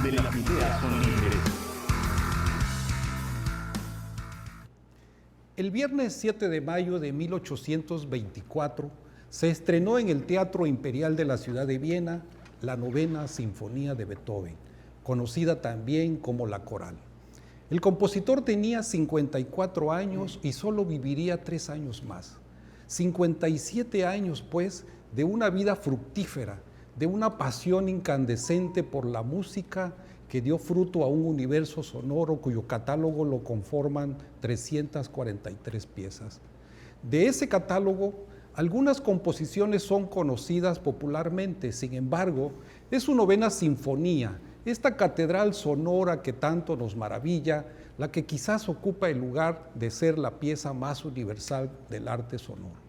donde las ideas son libres. El viernes 7 de mayo de 1824 se estrenó en el Teatro Imperial de la ciudad de Viena la Novena Sinfonía de Beethoven, conocida también como la Coral. El compositor tenía 54 años y solo viviría 3 años más. 57 años, pues, de una vida fructífera, de una pasión incandescente por la música que dio fruto a un universo sonoro cuyo catálogo lo conforman 343 piezas. De ese catálogo, algunas composiciones son conocidas popularmente, sin embargo, es su novena sinfonía, esta catedral sonora que tanto nos maravilla, la que quizás ocupa el lugar de ser la pieza más universal del arte sonoro.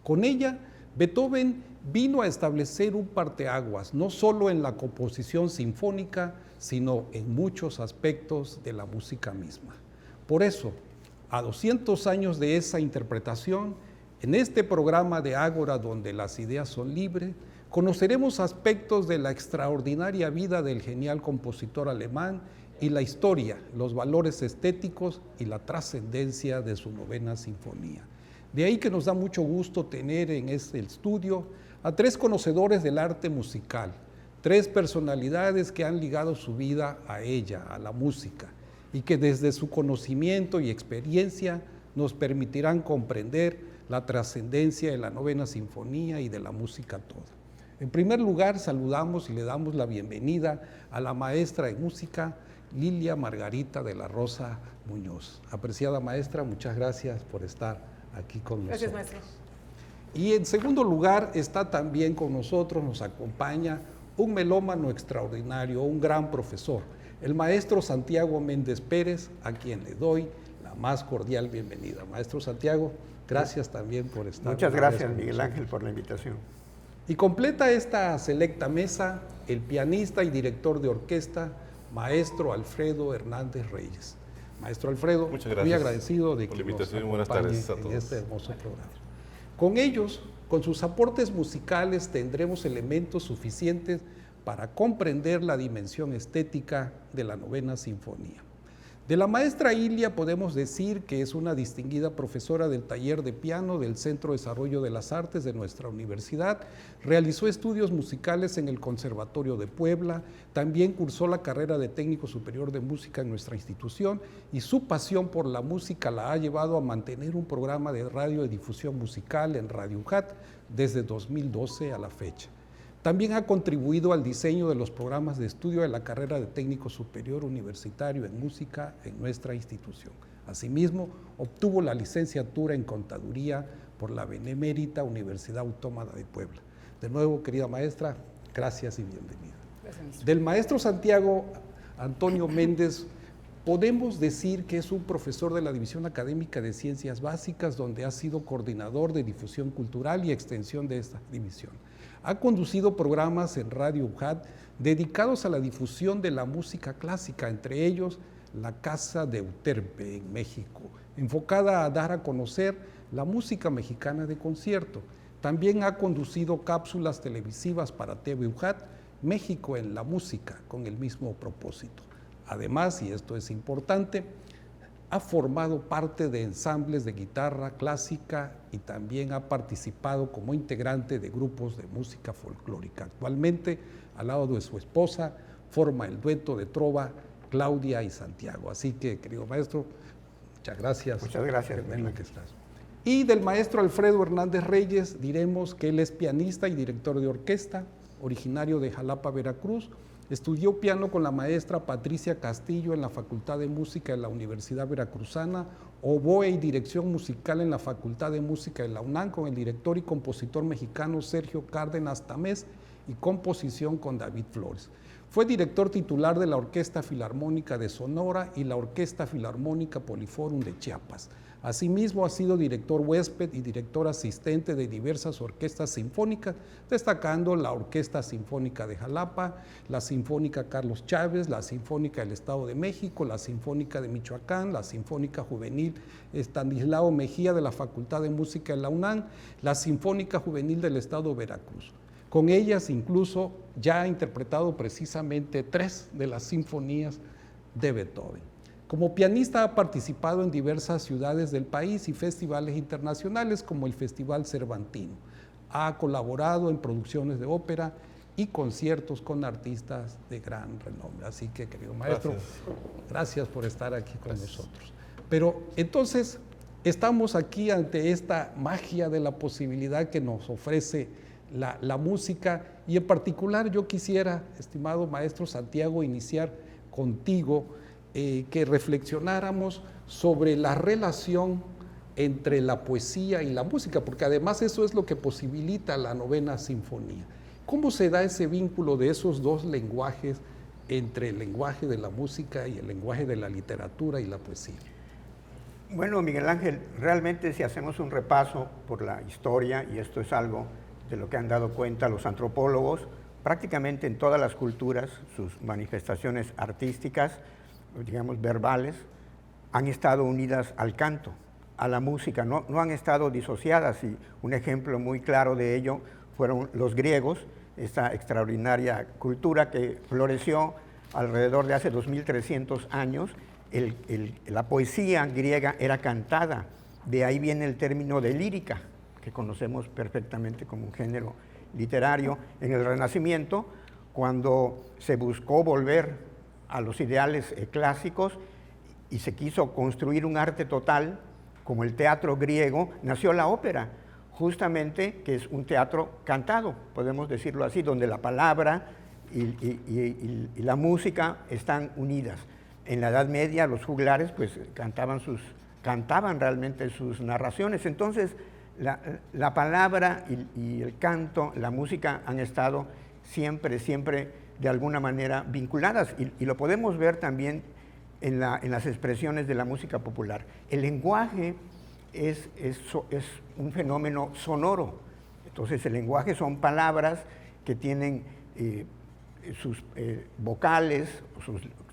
Con ella, Beethoven vino a establecer un parteaguas, no solo en la composición sinfónica, sino en muchos aspectos de la música misma. Por eso, a 200 años de esa interpretación, en este programa de Ágora, donde las ideas son libres, conoceremos aspectos de la extraordinaria vida del genial compositor alemán y la historia, los valores estéticos y la trascendencia de su novena sinfonía. De ahí que nos da mucho gusto tener en este estudio a 3 conocedores del arte musical, 3 personalidades que han ligado su vida a ella, a la música, y que desde su conocimiento y experiencia nos permitirán comprender la trascendencia de la novena sinfonía y de la música toda. En primer lugar, saludamos y le damos la bienvenida a la maestra de música, Lilia Margarita de la Rosa Muñoz. Apreciada maestra, muchas gracias por estar aquí con nosotros. Gracias, maestro. Y en segundo lugar, está también con nosotros, nos acompaña un melómano extraordinario, un gran profesor, el maestro Santiago Méndez Pérez, a quien le doy la más cordial bienvenida. Maestro Santiago, gracias también por estar. Muchas gracias, Miguel Ángel, por la invitación. Y completa esta selecta mesa el pianista y director de orquesta, maestro Alfredo Hernández Reyes. Maestro Alfredo, muchas gracias muy agradecido de por que la invitación nos y buenas tardes a acompañe todos en este hermoso programa. Con ellos, con sus aportes musicales, tendremos elementos suficientes para comprender la dimensión estética de la novena sinfonía. De la maestra Ilia podemos decir que es una distinguida profesora del taller de piano del Centro de Desarrollo de las Artes de nuestra universidad, realizó estudios musicales en el Conservatorio de Puebla, también cursó la carrera de técnico superior de música en nuestra institución y su pasión por la música la ha llevado a mantener un programa de radio de difusión musical en Radio UJAT desde 2012 a la fecha. También ha contribuido al diseño de los programas de estudio de la carrera de técnico superior universitario en música en nuestra institución. Asimismo, obtuvo la licenciatura en contaduría por la Benemérita Universidad Autónoma de Puebla. De nuevo, querida maestra, gracias y bienvenida. Gracias. Del maestro Santiago Antonio Méndez, podemos decir que es un profesor de la División Académica de Ciencias Básicas, donde ha sido coordinador de difusión cultural y extensión de esta división. Ha conducido programas en Radio UJAT dedicados a la difusión de la música clásica, entre ellos la Casa de Euterpe en México, enfocada a dar a conocer la música mexicana de concierto. También ha conducido cápsulas televisivas para TV UJAT, México en la música, con el mismo propósito. Además, y esto es importante, ha formado parte de ensambles de guitarra clásica y también ha participado como integrante de grupos de música folclórica. Actualmente, al lado de su esposa, forma el dueto de trova Claudia y Santiago. Así que, querido maestro, muchas gracias. Muchas gracias. Qué bueno que estás. Y del maestro Alfredo Hernández Reyes diremos que él es pianista y director de orquesta, originario de Jalapa, Veracruz. Estudió piano con la maestra Patricia Castillo en la Facultad de Música de la Universidad Veracruzana, oboe y dirección musical en la Facultad de Música de la UNAM con el director y compositor mexicano Sergio Cárdenas Tamés y composición con David Flores. Fue director titular de la Orquesta Filarmónica de Sonora y la Orquesta Filarmónica Poliforum de Chiapas. Asimismo, ha sido director huésped y director asistente de diversas orquestas sinfónicas, destacando la Orquesta Sinfónica de Jalapa, la Sinfónica Carlos Chávez, la Sinfónica del Estado de México, la Sinfónica de Michoacán, la Sinfónica Juvenil Estanislao Mejía de la Facultad de Música de la UNAM, la Sinfónica Juvenil del Estado de Veracruz. Con ellas incluso ya ha interpretado precisamente 3 de las sinfonías de Beethoven. Como pianista ha participado en diversas ciudades del país y festivales internacionales como el Festival Cervantino. Ha colaborado en producciones de ópera y conciertos con artistas de gran renombre. Así que, querido maestro, gracias por estar aquí con nosotros. Pero entonces, estamos aquí ante esta magia de la posibilidad que nos ofrece la música, y en particular yo quisiera, estimado maestro Santiago, iniciar contigo, que reflexionáramos sobre la relación entre la poesía y la música, porque además eso es lo que posibilita la novena sinfonía. ¿Cómo se da ese vínculo de esos dos lenguajes, entre el lenguaje de la música y el lenguaje de la literatura y la poesía? Bueno, Miguel Ángel, realmente si hacemos un repaso por la historia, y esto es algo de lo que han dado cuenta los antropólogos, prácticamente en todas las culturas, sus manifestaciones artísticas, digamos verbales, han estado unidas al canto, a la música, no han estado disociadas, y un ejemplo muy claro de ello fueron los griegos, esta extraordinaria cultura que floreció alrededor de hace 2300 años. La poesía griega era cantada, de ahí viene el término de lírica, que conocemos perfectamente como un género literario. En el Renacimiento, cuando se buscó volver a los ideales clásicos y se quiso construir un arte total, como el teatro griego, nació la ópera, justamente, que es un teatro cantado, podemos decirlo así, donde la palabra y la música están unidas. En la Edad Media los juglares pues cantaban realmente sus narraciones. Entonces la palabra y el canto, la música han estado siempre de alguna manera vinculadas, y lo podemos ver también en las expresiones de la música popular. El lenguaje es un fenómeno sonoro. Entonces el lenguaje son palabras que tienen sus vocales,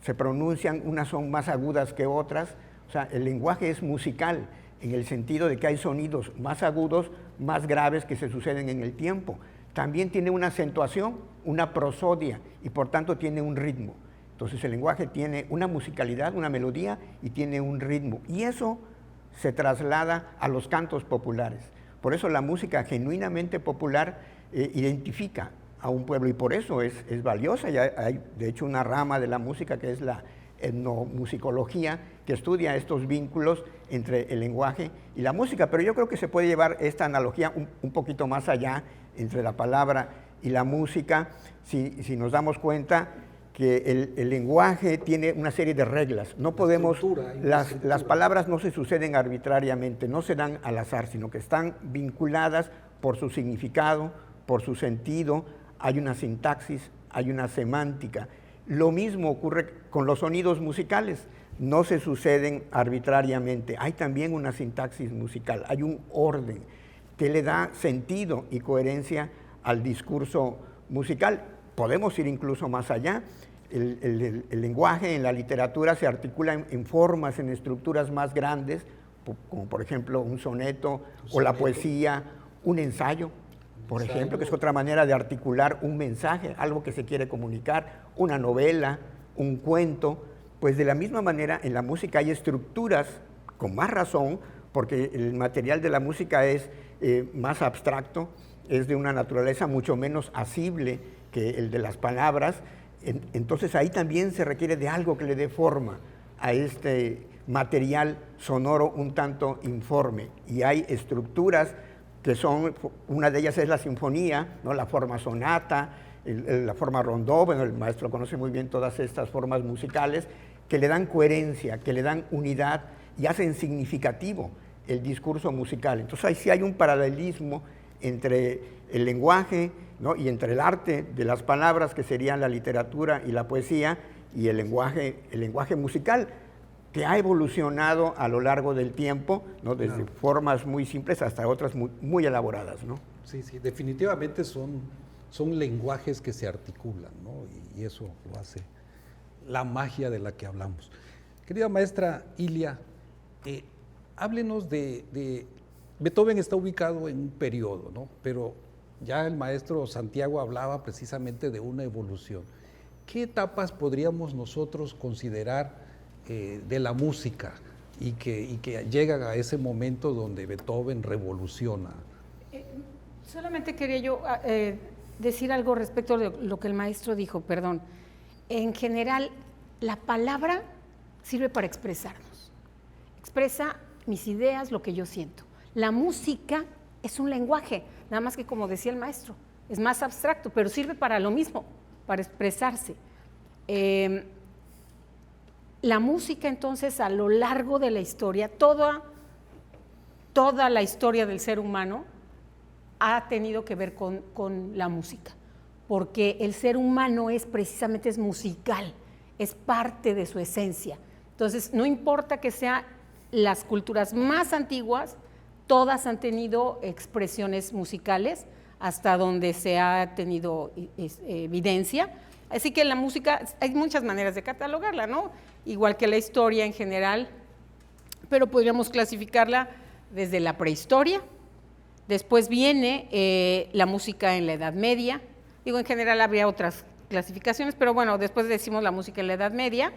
se pronuncian, unas son más agudas que otras. O sea, el lenguaje es musical en el sentido de que hay sonidos más agudos, más graves, que se suceden en el tiempo. También tiene una acentuación, una prosodia, y por tanto tiene un ritmo. Entonces el lenguaje tiene una musicalidad, una melodía, y tiene un ritmo. Y eso se traslada a los cantos populares. Por eso la música genuinamente popular identifica a un pueblo, y por eso es valiosa. Y hay de hecho una rama de la música que es la etnomusicología, que estudia estos vínculos entre el lenguaje y la música. Pero yo creo que se puede llevar esta analogía un poquito más allá, entre la palabra y la música, si nos damos cuenta que el lenguaje tiene una serie de reglas. No podemos, las palabras no se suceden arbitrariamente, no se dan al azar, sino que están vinculadas por su significado, por su sentido. Hay una sintaxis, hay una semántica. Lo mismo ocurre con los sonidos musicales, no se suceden arbitrariamente. Hay también una sintaxis musical, hay un orden que le da sentido y coherencia al discurso musical. Podemos ir incluso más allá. El lenguaje en la literatura se articula en formas, en estructuras más grandes, como por ejemplo un soneto, o la poesía, un ensayo, por ejemplo, que es otra manera de articular un mensaje, algo que se quiere comunicar, una novela, un cuento. Pues de la misma manera en la música hay estructuras, con más razón, porque el material de la música es más abstracto, es de una naturaleza mucho menos asible que el de las palabras. Entonces ahí también se requiere de algo que le dé forma a este material sonoro un tanto informe. Y hay estructuras que son, una de ellas es la sinfonía, ¿no? La forma sonata, la forma rondó. Bueno, el maestro conoce muy bien todas estas formas musicales que le dan coherencia, que le dan unidad y hacen significativo el discurso musical. Entonces ahí sí hay un paralelismo entre el lenguaje, ¿no? y entre el arte de las palabras, que serían la literatura y la poesía, y el lenguaje musical, que ha evolucionado a lo largo del tiempo, ¿no? Desde formas muy simples hasta otras muy elaboradas, ¿no? Sí, definitivamente son lenguajes que se articulan, ¿no? Y eso lo hace la magia de la que hablamos. Querida maestra Ilia, háblenos de Beethoven. Está ubicado en un periodo, ¿no? Pero Ya el maestro Santiago hablaba precisamente de una evolución. ¿Qué etapas podríamos nosotros considerar de la música y que llegan a ese momento donde Beethoven revoluciona? Solamente quería yo decir algo respecto de lo que el maestro dijo, perdón. En general, la palabra sirve para expresarnos. Expresa mis ideas, lo que yo siento. La música es un lenguaje, nada más que como decía el maestro, es más abstracto, pero sirve para lo mismo, para expresarse. La música entonces a lo largo de la historia, toda la historia del ser humano ha tenido que ver con la música, porque el ser humano es musical, es parte de su esencia. Entonces, no importa que sean las culturas más antiguas, todas han tenido expresiones musicales hasta donde se ha tenido evidencia. Así que la música, hay muchas maneras de catalogarla, ¿no? Igual que la historia en general, pero podríamos clasificarla desde la prehistoria. Después viene la música en la Edad Media. Digo, en general habría otras clasificaciones, pero bueno, después decimos la música en la Edad Media,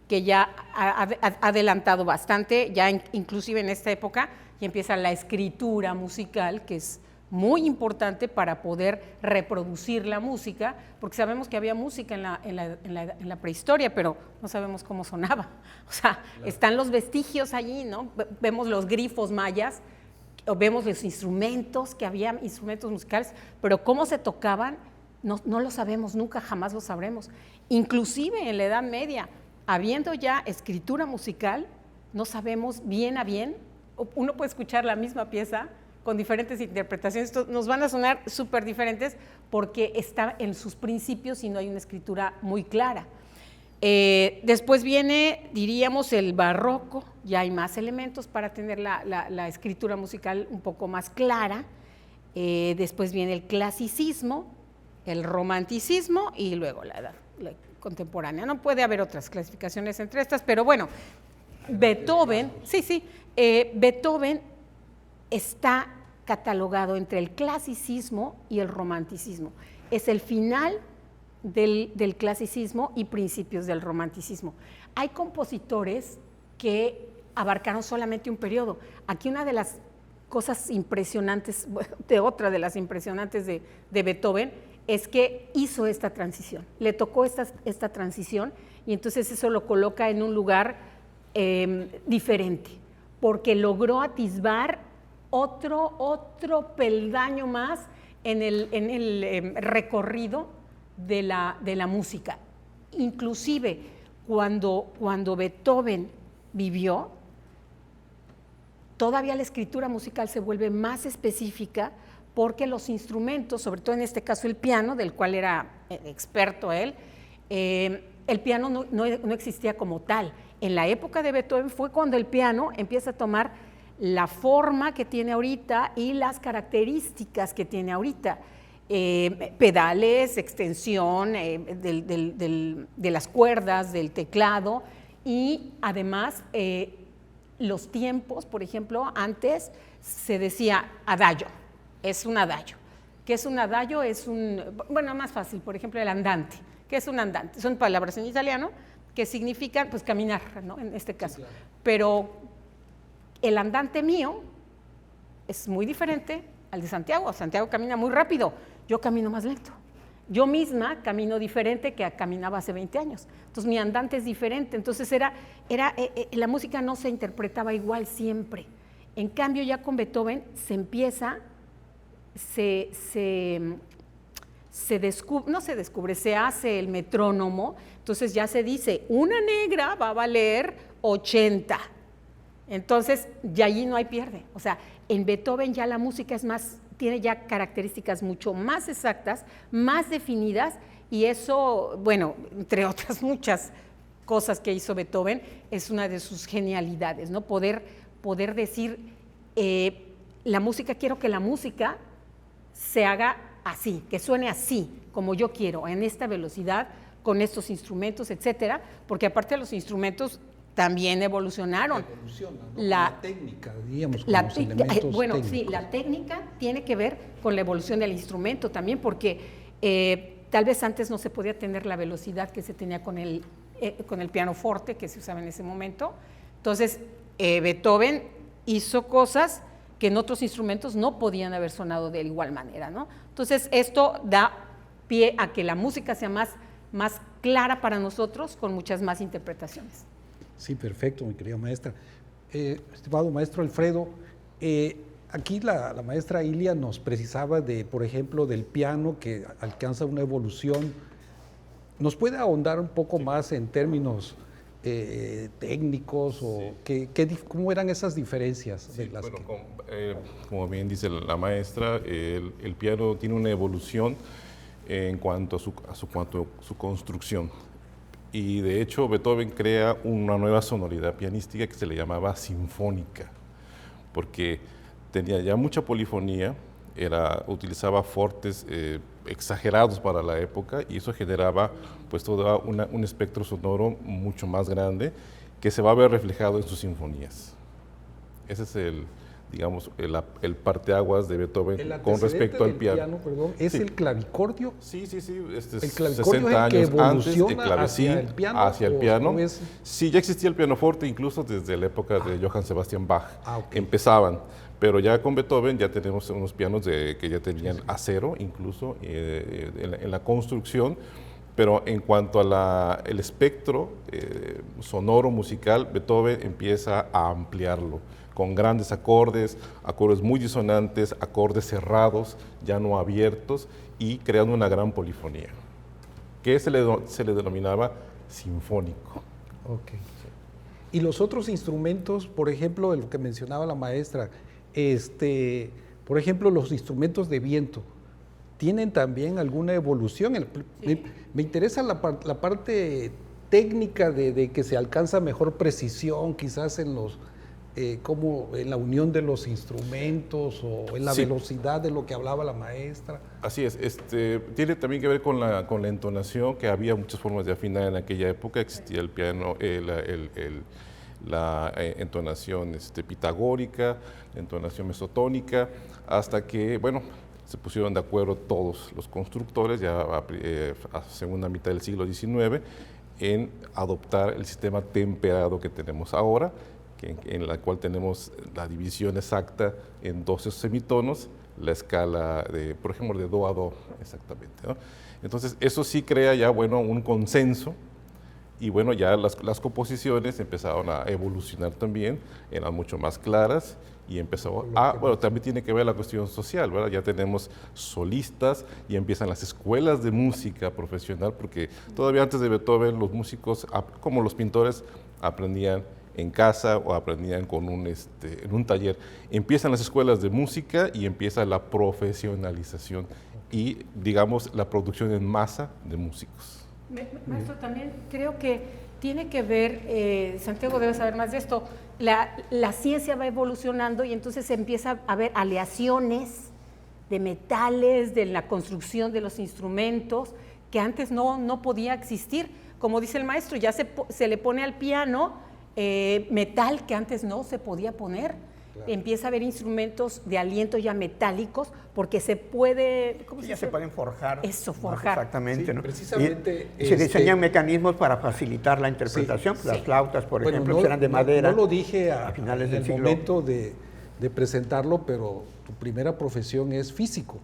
que ya ha adelantado bastante, ya inclusive en esta época ya empieza la escritura musical, que es muy importante para poder reproducir la música, porque sabemos que había música en la prehistoria, pero no sabemos cómo sonaba. O sea, están los vestigios allí, ¿no? Vemos los grifos mayas, o vemos los instrumentos, que había instrumentos musicales, pero cómo se tocaban, no lo sabemos, nunca jamás lo sabremos. Inclusive en la Edad Media, habiendo ya escritura musical, no sabemos bien a bien, uno puede escuchar la misma pieza con diferentes interpretaciones, esto nos van a sonar súper diferentes porque está en sus principios y no hay una escritura muy clara. Después viene, diríamos, el barroco, ya hay más elementos para tener la escritura musical un poco más clara. Después viene el clasicismo, el romanticismo y luego la edad contemporánea. No puede haber otras clasificaciones entre estas, pero bueno, Beethoven, Beethoven está catalogado entre el clasicismo y el romanticismo. Es el final del clasicismo y principios del romanticismo. Hay compositores que abarcaron solamente un periodo. Aquí una de las cosas impresionantes, otra de las impresionantes de Beethoven, es que hizo esta transición, le tocó esta transición y entonces eso lo coloca en un lugar diferente, porque logró atisbar otro peldaño más en el recorrido de la música. Inclusive cuando Beethoven vivió, todavía la escritura musical se vuelve más específica porque los instrumentos, sobre todo en este caso el piano, del cual era experto él, el piano no existía como tal. En la época de Beethoven fue cuando el piano empieza a tomar la forma que tiene ahorita y las características que tiene ahorita. Pedales, extensión de las cuerdas, del teclado y además los tiempos, por ejemplo, antes se decía adagio, es un adagio. ¿Qué es un adagio? Bueno, más fácil, por ejemplo, el andante. ¿Qué es un andante? Son palabras en italiano que significan, pues, caminar, ¿no? En este caso. Sí, claro. Pero el andante mío es muy diferente al de Santiago. Santiago camina muy rápido, yo camino más lento. Yo misma camino diferente que caminaba hace 20 años. Entonces, mi andante es diferente. Entonces, la música no se interpretaba igual siempre. En cambio, ya con Beethoven se hace el metrónomo, entonces ya se dice, una negra va a valer 80. Entonces, ya allí no hay pierde. O sea, en Beethoven ya la música tiene ya características mucho más exactas, más definidas, y eso, bueno, entre otras muchas cosas que hizo Beethoven, es una de sus genialidades, ¿no? Poder decir, quiero que la música se haga así, que suene así, como yo quiero, en esta velocidad, con estos instrumentos, etcétera, porque aparte de los instrumentos, también evolucionaron. Evoluciona, ¿no? La técnica, diríamos, con La los técnica, elementos bueno, sí, técnicos. la técnica tiene que ver con la evolución del instrumento también, porque tal vez antes no se podía tener la velocidad que se tenía con el pianoforte que se usaba en ese momento. Entonces, Beethoven hizo cosas que en otros instrumentos no podían haber sonado de igual manera, ¿no? Entonces, esto da pie a que la música sea más clara para nosotros, con muchas más interpretaciones. Sí, perfecto, mi querida maestra. Estimado maestro Alfredo, aquí la maestra Ilia nos precisaba de, por ejemplo, del piano que alcanza una evolución. ¿Nos puede ahondar un poco más en términos técnicos o cómo eran esas difereas? Sí, bueno, como bien dice la maestra, el piano tiene una evolución en cuanto a su construcción. Y de hecho Beethoven crea una nueva sonoridad pianística que se le llamaba sinfónica, porque tenía ya mucha polifonía, utilizaba fortes exagerados para la época, y eso generaba pues todo un espectro sonoro mucho más grande que se va a ver reflejado en sus sinfonías. Ese es el parteaguas de Beethoven con respecto al piano. Perdón, ¿es Sí. el clavicordio? Sí. ¿El clavicordio 60 es el que años antes, el evoluciona clavecín hacia el piano? Sí, ya existía el pianoforte incluso desde la época de Johann Sebastian Bach. Ok. Empezaban, pero ya con Beethoven ya tenemos unos pianos que ya tenían acero incluso en la construcción. Pero en cuanto al espectro sonoro musical, Beethoven empieza a ampliarlo con grandes acordes muy disonantes, acordes cerrados, ya no abiertos, y creando una gran polifonía, que se le denominaba sinfónico. Ok. Y los otros instrumentos, por ejemplo, de lo que mencionaba la maestra, por ejemplo, los instrumentos de viento, ¿tienen también alguna evolución? Me interesa la parte técnica de que se alcanza mejor precisión, quizás como en la unión de los instrumentos o en la Sí. velocidad de lo que hablaba la maestra. Así es, tiene también que ver con la entonación, que había muchas formas de afinar en aquella época. Existía el piano, la entonación pitagórica, la entonación mesotónica, hasta que, bueno, se pusieron de acuerdo todos los constructores, ya a segunda mitad del siglo XIX, en adoptar el sistema temperado que tenemos ahora, en la cual tenemos la división exacta en 12 semitonos, la escala por ejemplo, de do a do, exactamente, ¿no? Entonces, eso sí crea ya, bueno, un consenso, y bueno, ya las composiciones empezaron a evolucionar también, eran mucho más claras, y empezó bueno, también tiene que ver la cuestión social, ¿verdad? Ya tenemos solistas y empiezan las escuelas de música profesional, porque todavía antes de Beethoven los músicos, como los pintores, aprendían en casa o aprendían en un taller. Empiezan las escuelas de música y empieza la profesionalización y, digamos, la producción en masa de músicos. Maestro, también creo que tiene que ver, Santiago debe saber más de esto, la ciencia va evolucionando y entonces empieza a haber aleaciones de metales, de la construcción de los instrumentos, que antes no podía existir. Como dice el maestro, ya se le pone al piano metal que antes no se podía poner. Claro. Empieza a haber instrumentos de aliento ya metálicos, porque se puede... ¿Cómo se pueden forjar. Eso, forjar. Exactamente, sí, ¿no? Precisamente. Y se diseñan mecanismos para facilitar la interpretación. Sí, las flautas, por ejemplo, eran de madera. No lo dije a finales del siglo. momento de presentarlo, pero tu primera profesión es físico.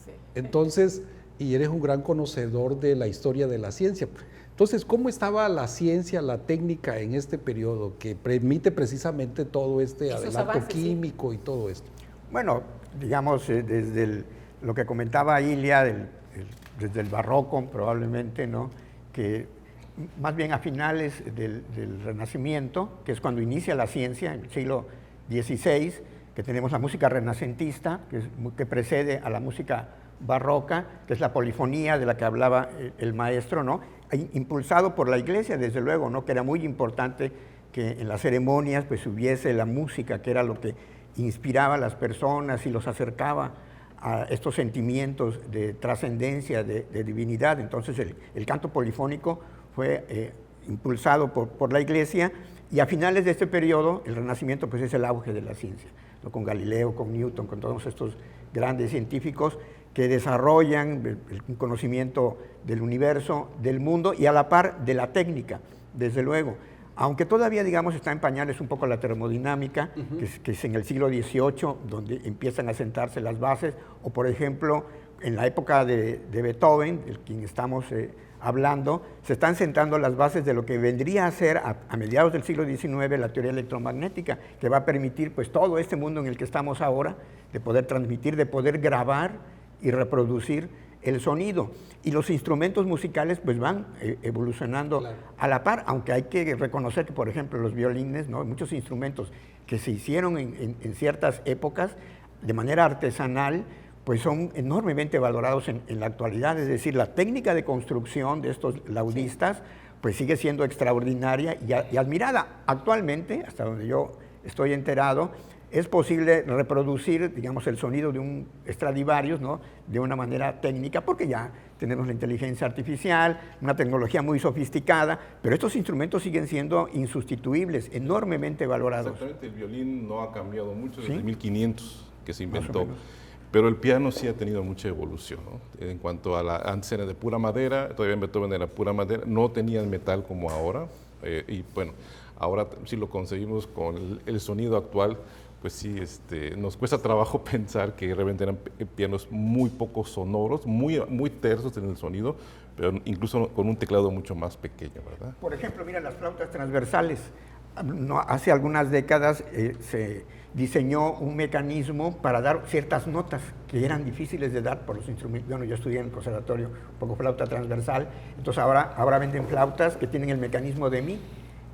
Sí. Entonces, y eres un gran conocedor de la historia de la ciencia. Entonces, ¿cómo estaba la ciencia, la técnica en este periodo que permite precisamente todo este adelanto avances, químico, sí, y todo esto? Bueno, digamos, desde lo que comentaba Ilia, desde el barroco probablemente, ¿no? Que más bien a finales del Renacimiento, que es cuando inicia la ciencia, en el siglo XVI, que tenemos la música renacentista, que precede a la música barroca, que es la polifonía de la que hablaba el maestro, ¿no? Impulsado por la Iglesia, desde luego, ¿no? Que era muy importante que en las ceremonias pues hubiese la música, que era lo que inspiraba a las personas y los acercaba a estos sentimientos de trascendencia, de divinidad. Entonces el canto polifónico fue impulsado por la Iglesia, y a finales de este periodo, el Renacimiento pues es el auge de la ciencia, ¿no? Con Galileo, con Newton, con todos estos grandes científicos que desarrollan un conocimiento del universo, del mundo y a la par de la técnica, desde luego. Aunque todavía, digamos, está en pañales un poco la termodinámica, que es en el siglo XVIII, donde empiezan a sentarse las bases, o por ejemplo, en la época de Beethoven, del quien estamos hablando, se están sentando las bases de lo que vendría a ser a mediados del siglo XIX la teoría electromagnética, que va a permitir pues todo este mundo en el que estamos ahora, de poder transmitir, de poder grabar y reproducir el sonido. Y los instrumentos musicales pues van evolucionando a la par, aunque hay que reconocer que, por ejemplo, los violines, ¿no? Muchos instrumentos que se hicieron en ciertas épocas de manera artesanal, pues son enormemente valorados en la actualidad. Es decir, la técnica de construcción de estos laudistas pues sigue siendo extraordinaria y admirada. Actualmente, hasta donde yo estoy enterado, es posible reproducir, digamos, el sonido de un Stradivarius, ¿no? De una manera técnica, porque ya tenemos la inteligencia artificial, una tecnología muy sofisticada, pero estos instrumentos siguen siendo insustituibles, enormemente valorados. Exactamente, el violín no ha cambiado mucho desde 1500 que se inventó, pero el piano sí ha tenido mucha evolución, ¿no? En cuanto a antes era de pura madera, todavía en Beethoven era pura madera, no tenían metal como ahora, y bueno, ahora sí lo conseguimos con el sonido actual. Pues sí, nos cuesta trabajo pensar que realmente eran pianos muy poco sonoros, muy tersos en el sonido, pero incluso con un teclado mucho más pequeño, ¿verdad? Por ejemplo, mira, las flautas transversales. Hace algunas décadas se diseñó un mecanismo para dar ciertas notas que eran difíciles de dar por los instrumentos. Bueno, yo estudié en el conservatorio un poco flauta transversal, entonces ahora venden flautas que tienen el mecanismo de mi,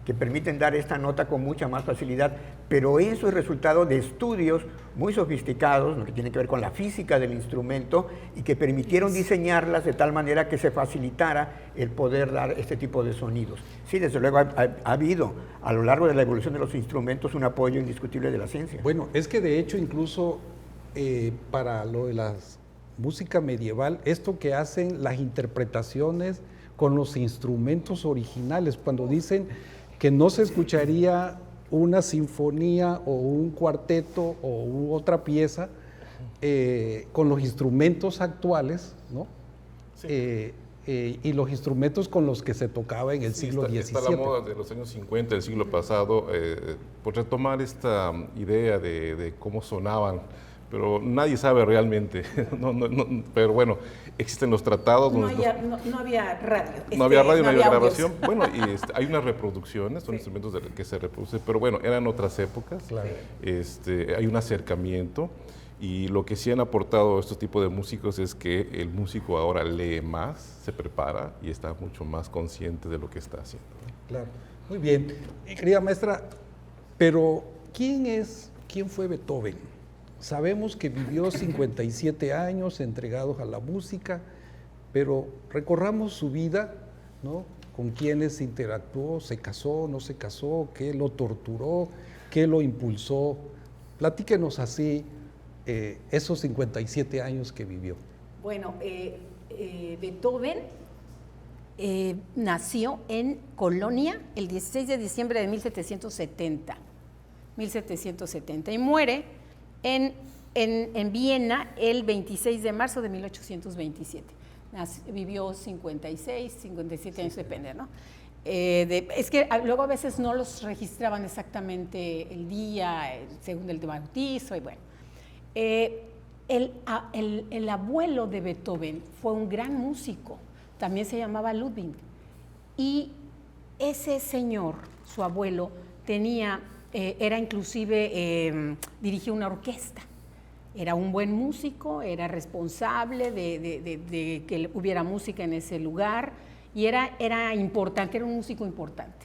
que permiten dar esta nota con mucha más facilidad, pero eso es resultado de estudios muy sofisticados, que tienen que ver con la física del instrumento y que permitieron diseñarlas de tal manera que se facilitara el poder dar este tipo de sonidos. Sí, desde luego ha habido a lo largo de la evolución de los instrumentos un apoyo indiscutible de la ciencia. Bueno, es que de hecho incluso para lo de la música medieval, esto que hacen las interpretaciones con los instrumentos originales, cuando dicen que no se escucharía una sinfonía o un cuarteto o otra pieza con los instrumentos actuales, ¿no? Sí. Y los instrumentos con los que se tocaba en el siglo XVII. Está la moda de los años 50 del siglo pasado, por retomar esta idea de cómo sonaban, pero nadie sabe realmente, pero bueno, existen los tratados. No había radio. No había radio, no había grabación. Audios. Bueno, y hay unas reproducciones, son instrumentos que se reproducen, pero bueno, eran otras épocas. Claro. Hay un acercamiento, y lo que sí han aportado estos tipos de músicos es que el músico ahora lee más, se prepara y está mucho más consciente de lo que está haciendo. Claro, muy bien. Querida maestra, pero ¿quién fue Beethoven? Sabemos que vivió 57 años entregados a la música, pero recorramos su vida, ¿no? Con quiénes interactuó, se casó, no se casó, qué lo torturó, qué lo impulsó. Platíquenos así esos 57 años que vivió. Bueno, Beethoven nació en Colonia el 16 de diciembre de 1770 y muere en Viena el 26 de marzo de 1827. Vivió 56, 57 años, depende, ¿no? Es que luego a veces no los registraban exactamente el día, según el bautizo, y bueno. El abuelo de Beethoven fue un gran músico, también se llamaba Ludwig, y ese señor, su abuelo, era inclusive, dirigía una orquesta, era un buen músico, era responsable de que hubiera música en ese lugar, y era importante, era un músico importante.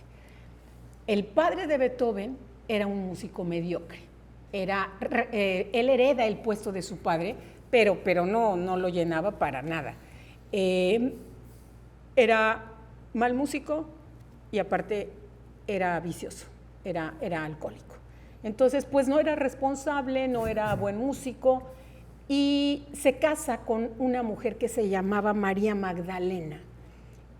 El padre de Beethoven era un músico mediocre. Él hereda el puesto de su padre, pero no lo llenaba para nada. Era mal músico y aparte era vicioso, era alcohólico. Entonces, pues no era responsable, no era buen músico, y se casa con una mujer que se llamaba María Magdalena.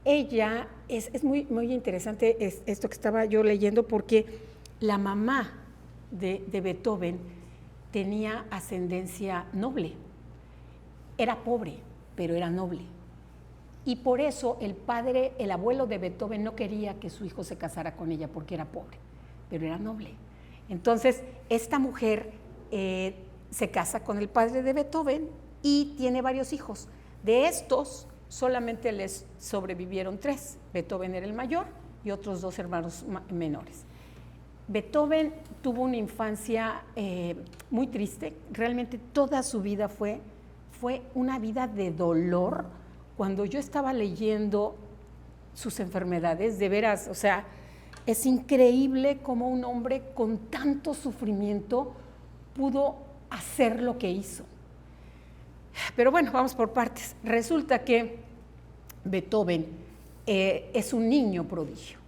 Ella es muy, muy interesante esto que estaba yo leyendo, porque la mamá de Beethoven tenía ascendencia noble. Era pobre, pero era noble. Y por eso el abuelo de Beethoven no quería que su hijo se casara con ella porque era pobre, pero era noble. Entonces, esta mujer se casa con el padre de Beethoven y tiene varios hijos. De estos, solamente les sobrevivieron 3. Beethoven era el mayor y otros 2 hermanos menores. Beethoven tuvo una infancia muy triste. Realmente toda su vida fue una vida de dolor. Cuando yo estaba leyendo sus enfermedades, de veras, o sea, es increíble cómo un hombre con tanto sufrimiento pudo hacer lo que hizo. Pero bueno, vamos por partes. Resulta que Beethoven es un niño prodigio.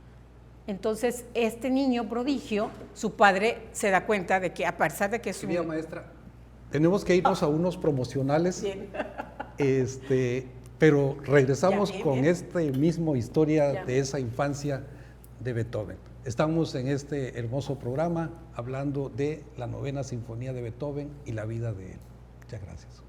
Entonces, este niño prodigio, su padre se da cuenta de que, a pesar de que es Querida maestra, tenemos que irnos a unos promocionales. Bien. Pero regresamos con bien. esta misma historia Ya. de esa infancia de Beethoven. Estamos en este hermoso programa hablando de la 9ª Sinfonía de Beethoven y la vida de él. Muchas gracias.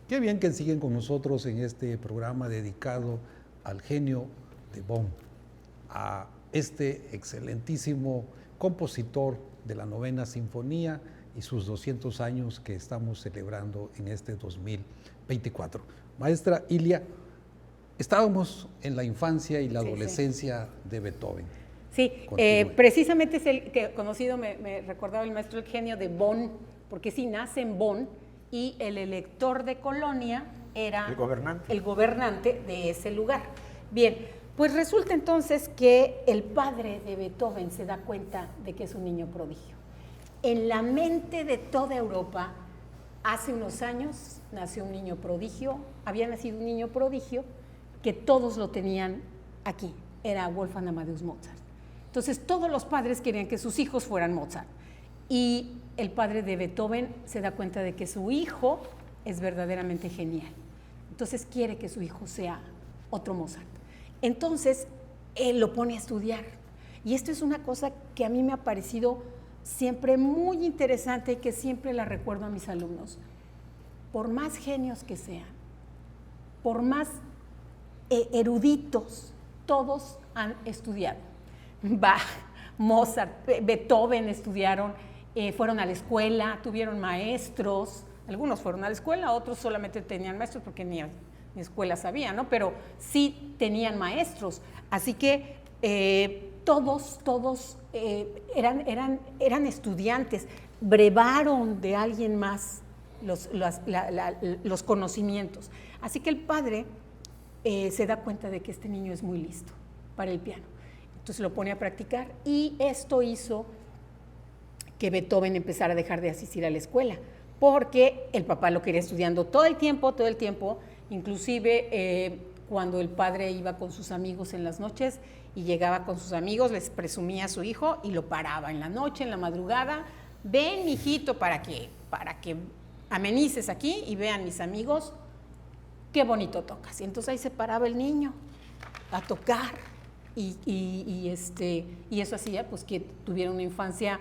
Qué bien que siguen con nosotros en este programa dedicado al genio de Bonn, a este excelentísimo compositor de la 9ª Sinfonía y sus 200 años que estamos celebrando en este 2024. Maestra Ilia, estábamos en la infancia y la adolescencia de Beethoven. Sí, precisamente es el que conocido, me recordaba el maestro, el genio de Bonn, porque sí, nace en Bonn y el elector de Colonia era el gobernante de ese lugar. Bien, pues resulta entonces que el padre de Beethoven se da cuenta de que es un niño prodigio. En la mente de toda Europa, hace unos años nació un niño prodigio, había nacido un niño prodigio que todos lo tenían aquí, era Wolfgang Amadeus Mozart. Entonces todos los padres querían que sus hijos fueran Mozart y el padre de Beethoven se da cuenta de que su hijo es verdaderamente genial. Entonces quiere que su hijo sea otro Mozart. Entonces él lo pone a estudiar. Y esto es una cosa que a mí me ha parecido siempre muy interesante y que siempre la recuerdo a mis alumnos. Por más genios que sean, por más eruditos, todos han estudiado. Bach, Mozart, Beethoven estudiaron, fueron a la escuela, tuvieron maestros, algunos fueron a la escuela, otros solamente tenían maestros porque ni escuela sabían, ¿no? Pero sí tenían maestros, así que todos eran estudiantes, brevaron de alguien más los conocimientos. Así que el padre se da cuenta de que este niño es muy listo para el piano. Entonces lo pone a practicar y esto hizo que Beethoven empezara a dejar de asistir a la escuela, porque el papá lo quería estudiando todo el tiempo, inclusive cuando el padre iba con sus amigos en las noches y llegaba con sus amigos, les presumía a su hijo y lo paraba en la noche, en la madrugada. Ven, mijito, para que amenices aquí y vean mis amigos qué bonito tocas. Y entonces ahí se paraba el niño a tocar y eso hacía pues que tuviera una infancia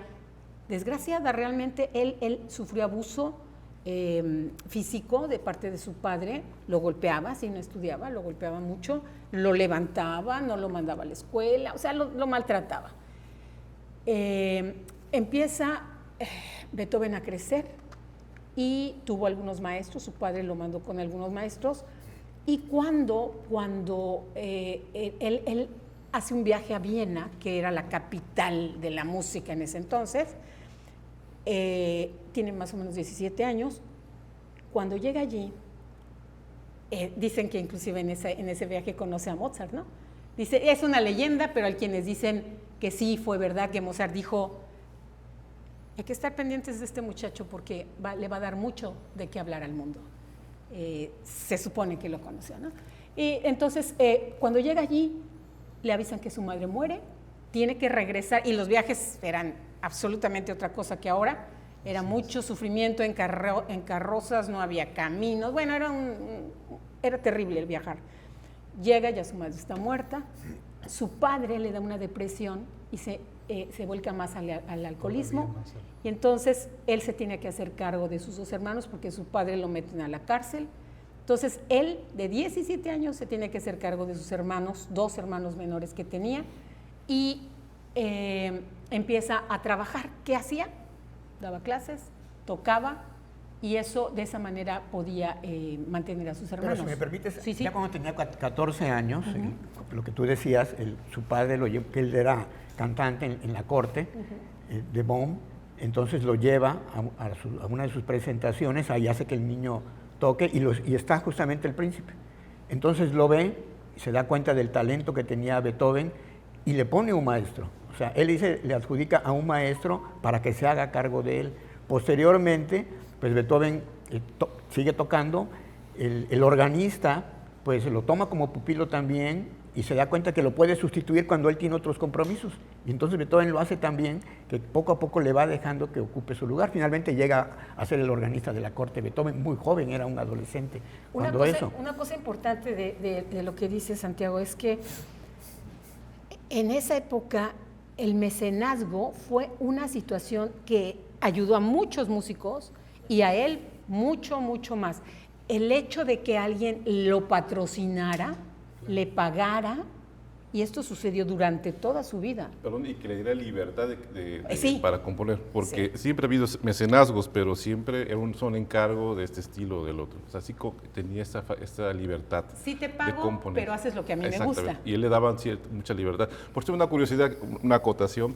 desgraciada. Realmente él sufrió abuso físico de parte de su padre, lo golpeaba, si no estudiaba, lo golpeaba mucho, lo levantaba, no lo mandaba a la escuela, o sea, lo maltrataba. Empieza Beethoven a crecer y tuvo algunos maestros, su padre lo mandó con algunos maestros, y cuando él hace un viaje a Viena, que era la capital de la música en ese entonces, tiene más o menos 17 años, cuando llega allí, dicen que inclusive en ese viaje conoce a Mozart, ¿no? Dice, es una leyenda, pero hay quienes dicen que sí fue verdad, que Mozart dijo, hay que estar pendientes de este muchacho porque le va a dar mucho de qué hablar al mundo. se supone que lo conoció, ¿no? Y entonces, cuando llega allí, le avisan que su madre muere, tiene que regresar, y los viajes eran absolutamente otra cosa que ahora, era mucho sufrimiento en carrozas, no había caminos, bueno, era terrible el viajar. Llega, ya su madre está muerta, su padre le da una depresión y se vuelca más al alcoholismo, y entonces él se tiene que hacer cargo de sus 2 hermanos porque su padre lo meten a la cárcel. Entonces él, de 17 años, se tiene que hacer cargo de sus hermanos, 2 hermanos menores que tenía, y empieza a trabajar. ¿Qué hacía? Daba clases, tocaba, y eso de esa manera podía mantener a sus hermanos. Pero si me permites, sí, sí. ya cuando tenía 14 años, lo que tú decías, su padre que él era cantante en la corte de Bonn, entonces lo lleva a una de sus presentaciones, ahí hace que el niño toque y está justamente el príncipe. Entonces lo ve, se da cuenta del talento que tenía Beethoven y le pone un maestro. O sea, él le adjudica a un maestro para que se haga cargo de él. Posteriormente, pues Beethoven sigue tocando, el organista pues lo toma como pupilo también y se da cuenta que lo puede sustituir cuando él tiene otros compromisos. Y entonces Beethoven lo hace tan bien que poco a poco le va dejando que ocupe su lugar. Finalmente llega a ser el organista de la corte. Beethoven, muy joven, era un adolescente. Una cosa importante de lo que dice Santiago es que en esa época el mecenazgo fue una situación que ayudó a muchos músicos y a él mucho, mucho más. El hecho de que alguien lo patrocinara, le pagara, y esto sucedió durante toda su vida. Perdón, y que le diera libertad Sí. para componer, porque Sí. siempre ha habido mecenazgos, pero siempre son encargo de este estilo o del otro. O sea, sí tenía esta libertad Sí te de pago, componer. pero haces lo que a mí me Exactamente. gusta. Y él le daban mucha libertad. Por cierto, una curiosidad, una acotación,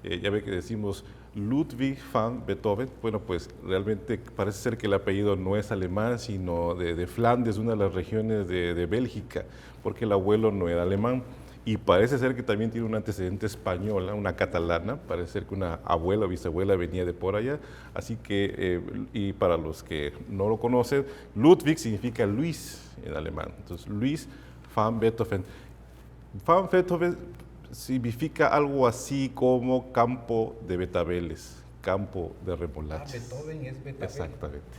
ya ve que decimos Ludwig van Beethoven. Bueno, pues realmente parece ser que el apellido no es alemán, sino de Flandes, una de las regiones de Bélgica, porque el abuelo no era alemán. Y parece ser que también tiene un antecedente española, una catalana, parece ser que una abuela o bisabuela venía de por allá, así que, y para los que no lo conocen, Ludwig significa Luis en alemán, entonces Luis van Beethoven. Van Beethoven significa algo así como campo de betabeles, campo de remolachas. Beethoven es betabel. Exactamente.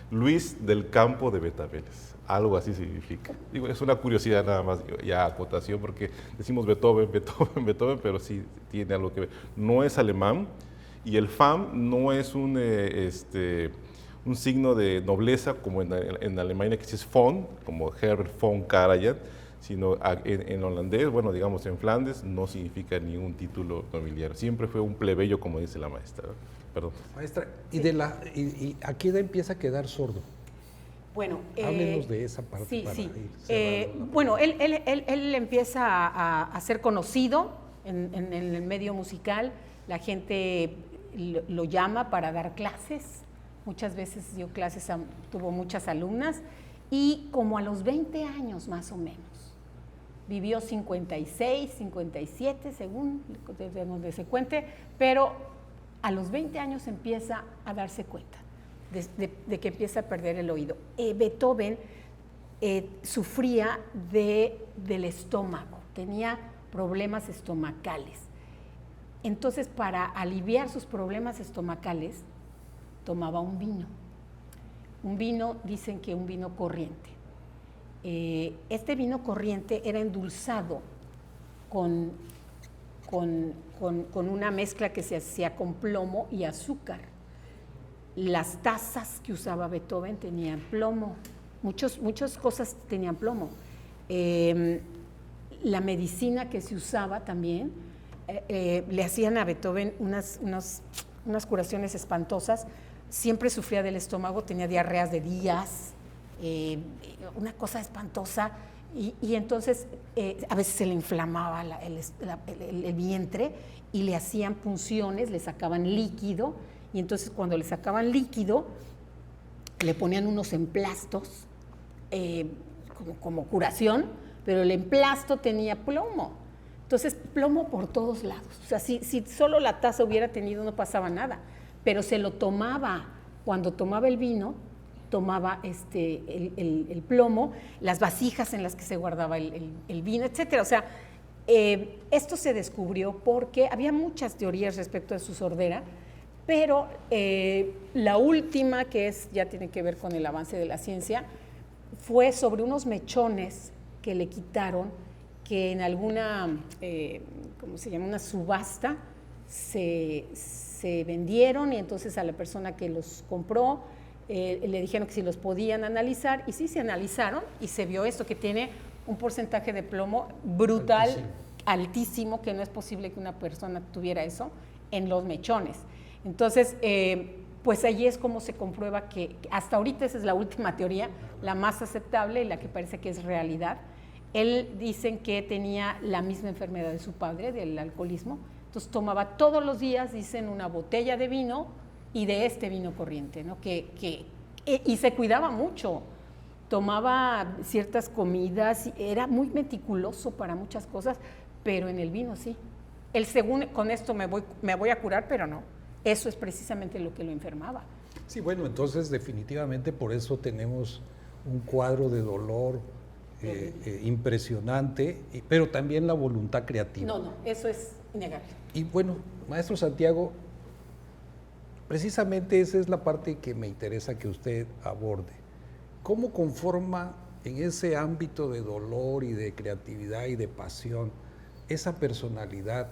Luis del campo de betabeles. Algo así significa. Digo, es una curiosidad nada más, ya acotación, porque decimos Beethoven, Beethoven, Beethoven, pero sí tiene algo que ver. No es alemán y el FAM no es un signo de nobleza como en Alemania, que sí es von, como Herbert von Karajan, sino en holandés, bueno, digamos en Flandes, no significa ningún título nobiliario. Siempre fue un plebeyo, como dice la maestra. Perdón. Maestra, ¿y a qué edad empieza a quedar sordo? Bueno, háblenos de esa parte. Sí, para sí. ir cerrando la Bueno, él empieza a ser conocido en el medio musical. La gente lo llama para dar clases. Muchas veces dio clases, tuvo muchas alumnas. Y como a los 20 años más o menos, vivió 56, 57, según desde donde se cuente, pero a los 20 años empieza a darse cuenta de que empieza a perder el oído. Beethoven sufría del estómago, tenía problemas estomacales. Entonces, para aliviar sus problemas estomacales, tomaba un vino. Un vino, dicen que un vino corriente. Este vino corriente era endulzado con una mezcla que se hacía con plomo y azúcar. Las tazas que usaba Beethoven tenían plomo, muchas cosas tenían plomo. La medicina que se usaba también, le hacían a Beethoven unas curaciones espantosas. Siempre sufría del estómago, tenía diarreas de días, una cosa espantosa, y entonces a veces se le inflamaba el vientre y le hacían punciones, le sacaban líquido, y entonces cuando le sacaban líquido le ponían unos emplastos como curación, pero el emplasto tenía plomo. Entonces plomo por todos lados. O sea, si solo la taza hubiera tenido no pasaba nada, pero se lo tomaba. Cuando tomaba el vino, tomaba el plomo, las vasijas en las que se guardaba el vino, etcétera. O sea, esto se descubrió porque había muchas teorías respecto de su sordera, pero la última, que ya tiene que ver con el avance de la ciencia, fue sobre unos mechones que le quitaron, que en alguna, ¿cómo se llama?, una subasta se vendieron, y entonces a la persona que los compró le dijeron que si los podían analizar, y sí se analizaron, y se vio esto, que tiene un porcentaje de plomo brutal, altísimo, que no es posible que una persona tuviera eso en los mechones. Entonces, pues allí es como se comprueba que hasta ahorita esa es la última teoría, la más aceptable y la que parece que es realidad. Él dicen que tenía la misma enfermedad de su padre, del alcoholismo, entonces tomaba todos los días, dicen, una botella de vino, y de este vino corriente, ¿no? Y se cuidaba mucho, tomaba ciertas comidas, era muy meticuloso para muchas cosas, pero en el vino sí. Él, según, con esto me voy a curar, pero no, eso es precisamente lo que lo enfermaba. Sí, bueno, entonces definitivamente por eso tenemos un cuadro de dolor impresionante, pero también la voluntad creativa. No, eso es innegable. Y bueno, maestro Santiago, precisamente esa es la parte que me interesa que usted aborde. ¿Cómo conforma en ese ámbito de dolor y de creatividad y de pasión esa personalidad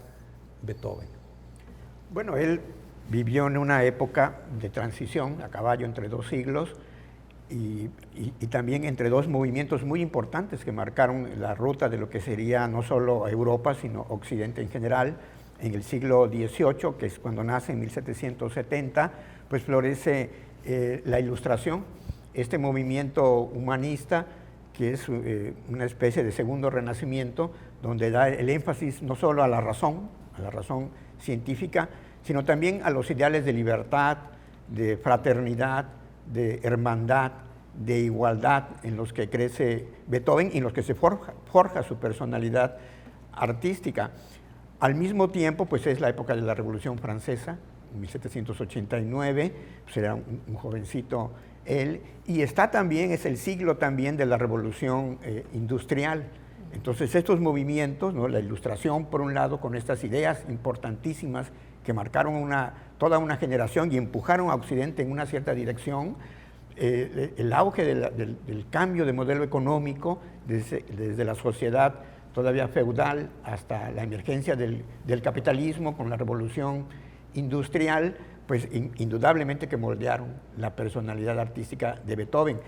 Beethoven? Bueno, él vivió en una época de transición, a caballo entre dos siglos, y también entre dos movimientos muy importantes que marcaron la ruta de lo que sería no solo Europa, sino Occidente en general. En el siglo XVIII, que es cuando nace en 1770, pues florece la Ilustración, este movimiento humanista que es una especie de segundo renacimiento, donde da el énfasis no solo a la razón científica, sino también a los ideales de libertad, de fraternidad, de hermandad, de igualdad en los que crece Beethoven y en los que se forja su personalidad artística. Al mismo tiempo, pues es la época de la Revolución Francesa, 1789, pues era un jovencito él, y está también, es el siglo también de la Revolución Industrial. Entonces estos movimientos, ¿no?, la Ilustración por un lado, con estas ideas importantísimas que marcaron toda una generación y empujaron a Occidente en una cierta dirección, el auge del cambio de modelo económico desde la sociedad todavía feudal hasta la emergencia del capitalismo con la revolución industrial, pues indudablemente que moldearon la personalidad artística de Beethoven.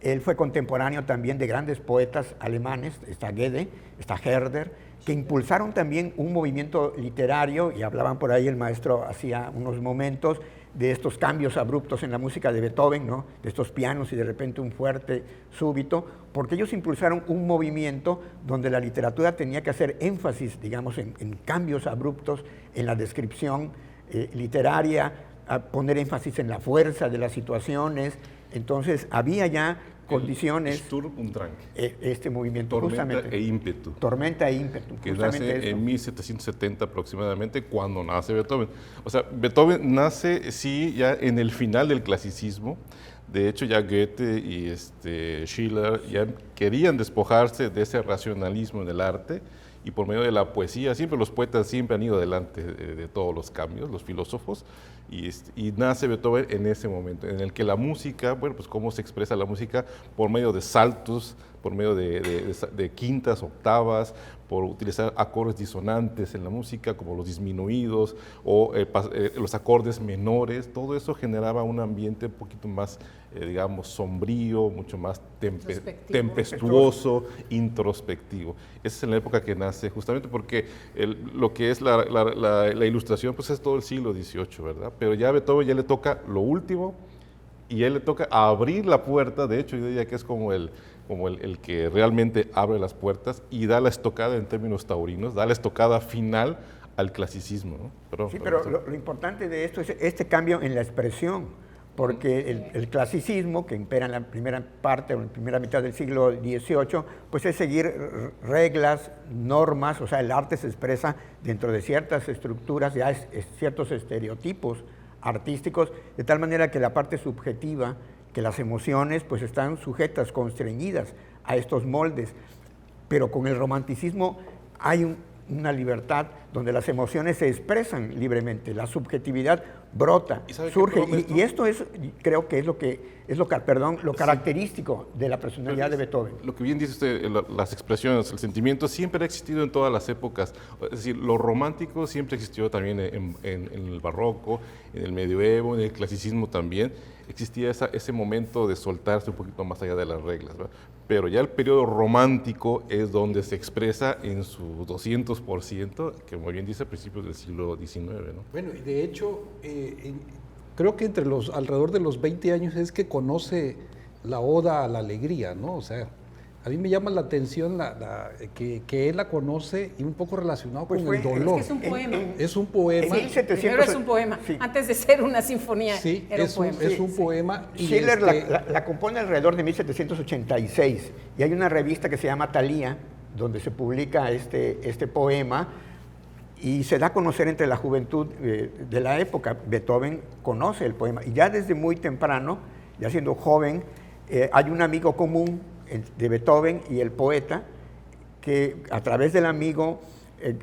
Él fue contemporáneo también de grandes poetas alemanes, está Goethe, está Herder, que impulsaron también un movimiento literario, y hablaban por ahí el maestro hacía unos momentos, de estos cambios abruptos en la música de Beethoven, ¿no?, de estos pianos y de repente un fuerte súbito, porque ellos impulsaron un movimiento donde la literatura tenía que hacer énfasis, digamos, en cambios abruptos en la descripción literaria, a poner énfasis en la fuerza de las situaciones. Entonces había ya condiciones. Sturm und Drang. Este movimiento, Tormenta justamente. e ímpetu. Tormenta e ímpetu. Que nace en 1770 aproximadamente, cuando nace Beethoven. O sea, Beethoven nace, sí, ya en el final del clasicismo. De hecho, ya Goethe y Schiller ya querían despojarse de ese racionalismo en el arte, y por medio de la poesía, siempre los poetas siempre han ido delante de todos los cambios, los filósofos, y nace Beethoven en ese momento, en el que la música, bueno, pues cómo se expresa la música por medio de saltos, por medio de quintas, octavas, por utilizar acordes disonantes en la música, como los disminuidos, o los acordes menores. Todo eso generaba un ambiente un poquito más, digamos, sombrío, mucho más tempestuoso, introspectivo. Esa es en la época que nace, justamente porque lo que es la Ilustración, pues es todo el siglo XVIII, ¿verdad? Pero ya a Beethoven ya le toca lo último, y a él le toca abrir la puerta. De hecho, yo diría que es como el que realmente abre las puertas y da la estocada, en términos taurinos, da la estocada final al clasicismo, ¿no? Pero lo importante de esto es este cambio en la expresión, porque el clasicismo, que impera en la primera parte o en la primera mitad del siglo XVIII, pues es seguir reglas, normas, o sea, el arte se expresa dentro de ciertas estructuras, ciertos estereotipos artísticos, de tal manera que la parte subjetiva que las emociones pues están sujetas, constreñidas a estos moldes, pero con el romanticismo hay una libertad donde las emociones se expresan libremente, la subjetividad brota, surge, y esto es, creo que es lo característico de la personalidad de Beethoven. Lo que bien dice usted, las expresiones, el sentimiento siempre ha existido en todas las épocas, es decir, lo romántico siempre existió también en el barroco, en el medioevo, en el clasicismo también, existía ese momento de soltarse un poquito más allá de las reglas, ¿verdad? Pero ya el periodo romántico es donde se expresa en su 200%, que como bien dice, a principios del siglo XIX, ¿no? Bueno, y de hecho, creo que alrededor de los 20 años es que conoce la Oda a la Alegría, ¿no? O sea, a mí me llama la atención que él la conoce y un poco relacionado con el dolor. Es que es un poema. Es un poema. Primero es un poema. Sí. Antes de ser una sinfonía, sí, era un poema. Es un poema. Y Schiller la compone alrededor de 1786 y hay una revista que se llama Thalía, donde se publica este poema y se da a conocer entre la juventud de la época. Beethoven conoce el poema y ya desde muy temprano, ya siendo joven, hay un amigo común de Beethoven y el poeta, que a través del amigo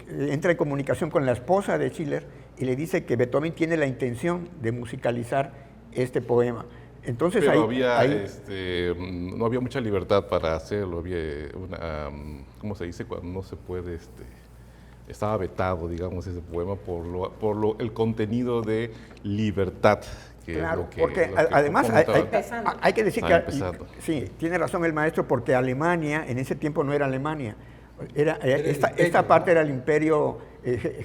entra en comunicación con la esposa de Schiller y le dice que Beethoven tiene la intención de musicalizar este poema. Entonces pero no había mucha libertad para hacerlo, había una, ¿cómo se dice? Cuando no se puede, estaba vetado, digamos, ese poema por el contenido de libertad. Claro, porque además hay que decir que sí, tiene razón el maestro, porque Alemania en ese tiempo no era Alemania, esta parte era el imperio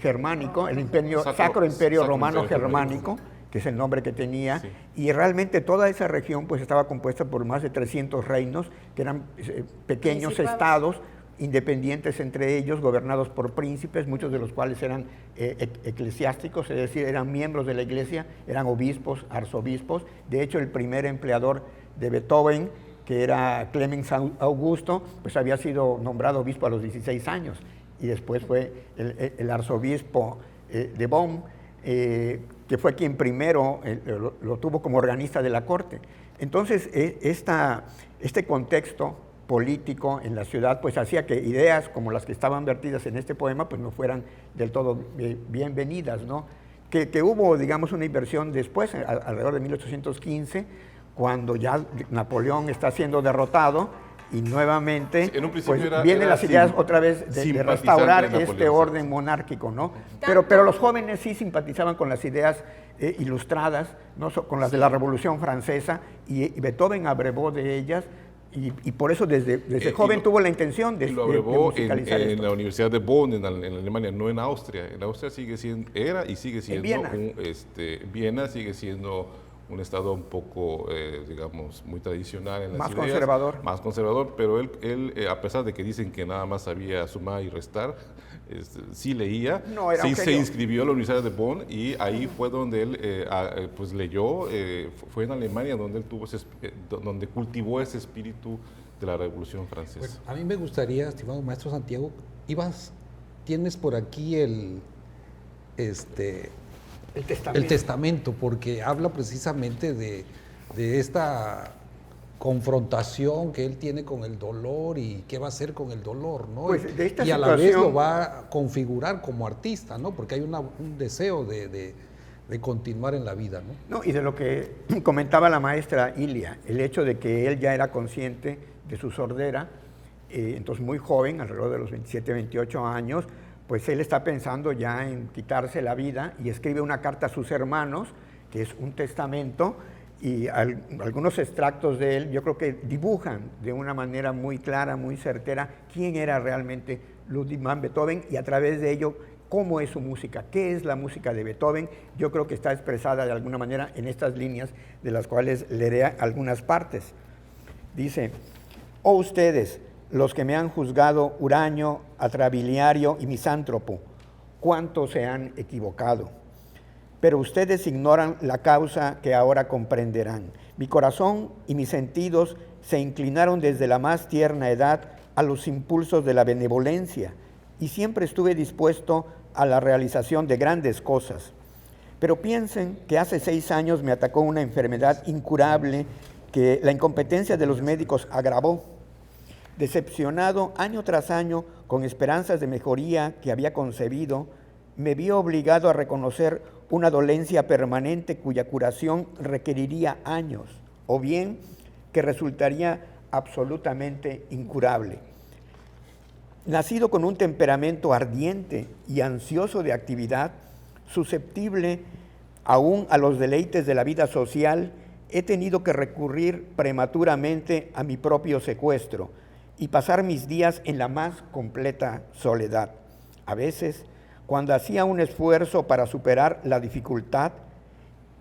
germánico, el imperio Sacro Imperio Romano Germánico, que es el nombre que tenía, sí. Y realmente toda esa región pues estaba compuesta por más de 300 reinos, que eran pequeños estados, independientes entre ellos, gobernados por príncipes, muchos de los cuales eran eclesiásticos, es decir, eran miembros de la iglesia, eran obispos, arzobispos. De hecho, el primer empleador de Beethoven, que era Clemens Augusto, pues había sido nombrado obispo a los 16 años, y después fue el arzobispo de Bonn, que fue quien primero lo tuvo como organista de la corte. Entonces, este contexto político en la ciudad, pues hacía que ideas como las que estaban vertidas en este poema, pues no fueran del todo bienvenidas, ¿no? Que hubo, digamos, una inversión después, alrededor de 1815, cuando ya Napoleón está siendo derrotado y nuevamente pues, vienen las ideas otra vez de restaurar este orden monárquico, ¿no? Pero los jóvenes sí simpatizaban con las ideas ilustradas, ¿no? Con las de la Revolución Francesa, y Beethoven abrevó de ellas. Y por eso desde joven tuvo la intención de musicalizar en la Universidad de Bonn, en Alemania, no en Austria. En Austria sigue siendo, y sigue siendo, Viena sigue siendo un estado un poco, digamos, muy tradicional en las ideas. Conservador. Más conservador, pero él a pesar de que dicen que nada más sabía sumar y restar, sí leía, se inscribió a la Universidad de Bonn y ahí fue donde él pues leyó, fue en Alemania donde él donde cultivó ese espíritu de la Revolución Francesa. Bueno, a mí me gustaría, estimado maestro Santiago, tienes por aquí el testamento, porque habla precisamente de esta confrontación que él tiene con el dolor y qué va a hacer con el dolor, ¿no? Pues de esta y a la vez lo va a configurar como artista, ¿no? Porque hay un deseo de continuar en la vida, ¿no? Y de lo que comentaba la maestra Ilia, el hecho de que él ya era consciente de su sordera, entonces muy joven, alrededor de los 27, 28 años, pues él está pensando ya en quitarse la vida y escribe una carta a sus hermanos, que es un testamento, y algunos extractos de él yo creo que dibujan de una manera muy clara, muy certera, quién era realmente Ludwig van Beethoven y a través de ello cómo es su música, qué es la música de Beethoven. Yo creo que está expresada de alguna manera en estas líneas, de las cuales leeré algunas partes. Dice: «Oh ustedes, los que me han juzgado huraño, atrabiliario y misántropo, cuánto se han equivocado. Pero ustedes ignoran la causa que ahora comprenderán. Mi corazón y mis sentidos se inclinaron desde la más tierna edad a los impulsos de la benevolencia y siempre estuve dispuesto a la realización de grandes cosas. Pero piensen que hace 6 años me atacó una enfermedad incurable que la incompetencia de los médicos agravó. Decepcionado año tras año con esperanzas de mejoría que había concebido, me vi obligado a reconocer una dolencia permanente cuya curación requeriría años, o bien que resultaría absolutamente incurable. Nacido con un temperamento ardiente y ansioso de actividad, susceptible aún a los deleites de la vida social, he tenido que recurrir prematuramente a mi propio secuestro y pasar mis días en la más completa soledad. A veces, cuando hacía un esfuerzo para superar la dificultad,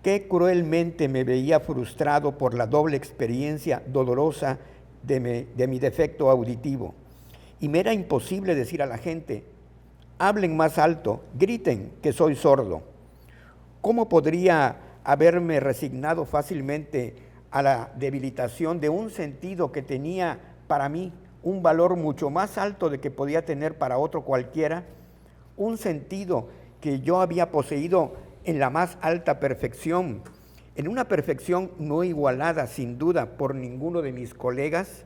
qué cruelmente me veía frustrado por la doble experiencia dolorosa de mi defecto auditivo. Y me era imposible decir a la gente: hablen más alto, griten que soy sordo. ¿Cómo podría haberme resignado fácilmente a la debilitación de un sentido que tenía para mí un valor mucho más alto de que podía tener para otro cualquiera? Un sentido que yo había poseído en la más alta perfección, en una perfección no igualada sin duda por ninguno de mis colegas.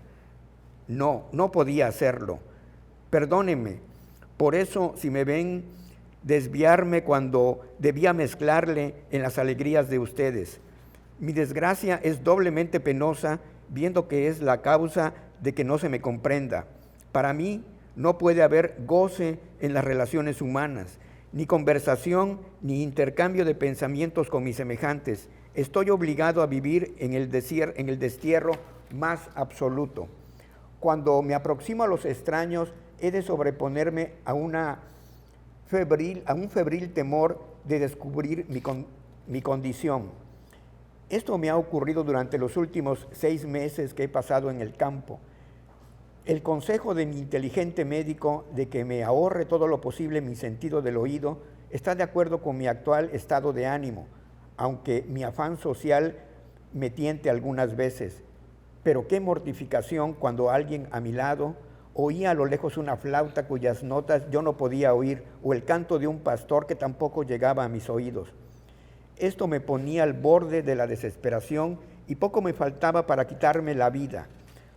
No podía hacerlo. Perdónenme, por eso si me ven desviarme cuando debía mezclarle en las alegrías de ustedes. Mi desgracia es doblemente penosa, viendo que es la causa de que no se me comprenda. Para mí no puede haber goce en las relaciones humanas, ni conversación, ni intercambio de pensamientos con mis semejantes. Estoy obligado a vivir en el destierro más absoluto. Cuando me aproximo a los extraños, he de sobreponerme a un febril temor de descubrir mi condición. Esto me ha ocurrido durante los últimos 6 meses que he pasado en el campo. El consejo de mi inteligente médico de que me ahorre todo lo posible mi sentido del oído está de acuerdo con mi actual estado de ánimo, aunque mi afán social me tiente algunas veces. Pero qué mortificación cuando alguien a mi lado oía a lo lejos una flauta cuyas notas yo no podía oír, o el canto de un pastor que tampoco llegaba a mis oídos. Esto me ponía al borde de la desesperación y poco me faltaba para quitarme la vida.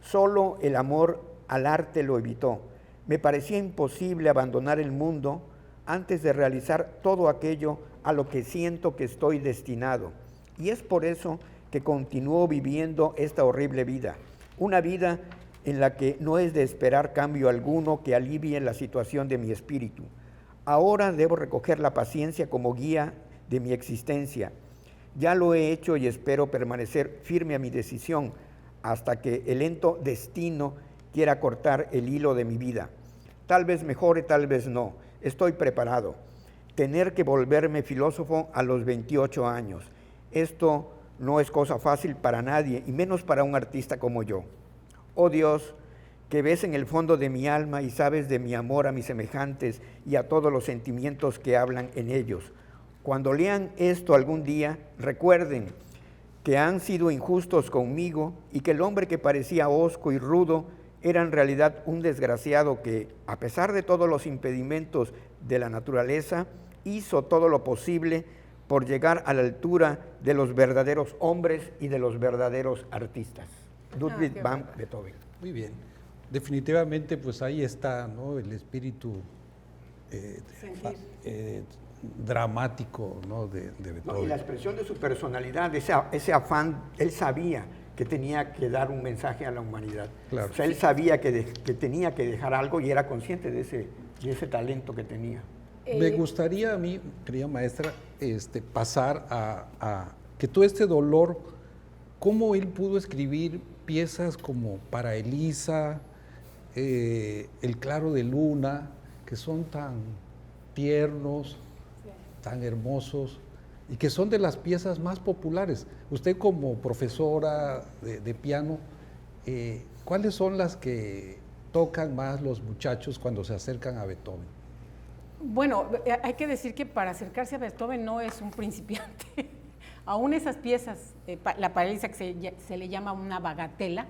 Solo el amor al arte lo evitó. Me parecía imposible abandonar el mundo antes de realizar todo aquello a lo que siento que estoy destinado. Y es por eso que continúo viviendo esta horrible vida, una vida en la que no es de esperar cambio alguno que alivie la situación de mi espíritu. Ahora debo recoger la paciencia como guía de mi existencia. Ya lo he hecho y espero permanecer firme a mi decisión hasta que el lento destino quiera cortar el hilo de mi vida. Tal vez mejore, tal vez no. Estoy preparado. Tener que volverme filósofo a los 28 años. Esto no es cosa fácil para nadie, y menos para un artista como yo. Oh Dios, que ves en el fondo de mi alma y sabes de mi amor a mis semejantes y a todos los sentimientos que hablan en ellos. Cuando lean esto algún día, recuerden que han sido injustos conmigo y que el hombre que parecía hosco y rudo era en realidad un desgraciado que, a pesar de todos los impedimentos de la naturaleza, hizo todo lo posible por llegar a la altura de los verdaderos hombres y de los verdaderos artistas. Ludwig van Beethoven. Muy bien. Definitivamente, pues ahí está, ¿no?, el espíritu dramático, ¿no?, de Beethoven. Y la expresión de su personalidad, ese afán, él sabía que tenía que dar un mensaje a la humanidad. Claro. O sea, él sabía que tenía que dejar algo y era consciente de ese talento que tenía. Me gustaría a mí, querida maestra, pasar a que todo este dolor, cómo él pudo escribir piezas como Para Elisa, El Claro de Luna, que son tan tiernos, tan hermosos, y que son de las piezas más populares. Usted como profesora de piano, ¿cuáles son las que tocan más los muchachos cuando se acercan a Beethoven? Bueno, hay que decir que para acercarse a Beethoven no es un principiante. Aún esas piezas, la Para Elisa, que se le llama una bagatela.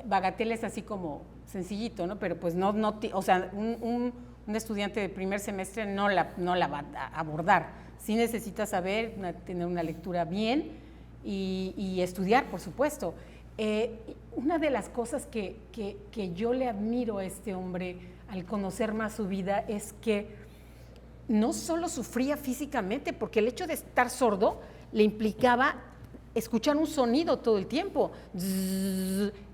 Bagatela es así como sencillito, ¿no? Pero pues no o sea, un estudiante de primer semestre no la va a abordar. Sí necesita saber, tener una lectura bien y estudiar, por supuesto. Una de las cosas que yo le admiro a este hombre al conocer más su vida es que no solo sufría físicamente, porque el hecho de estar sordo le implicaba escuchar un sonido todo el tiempo.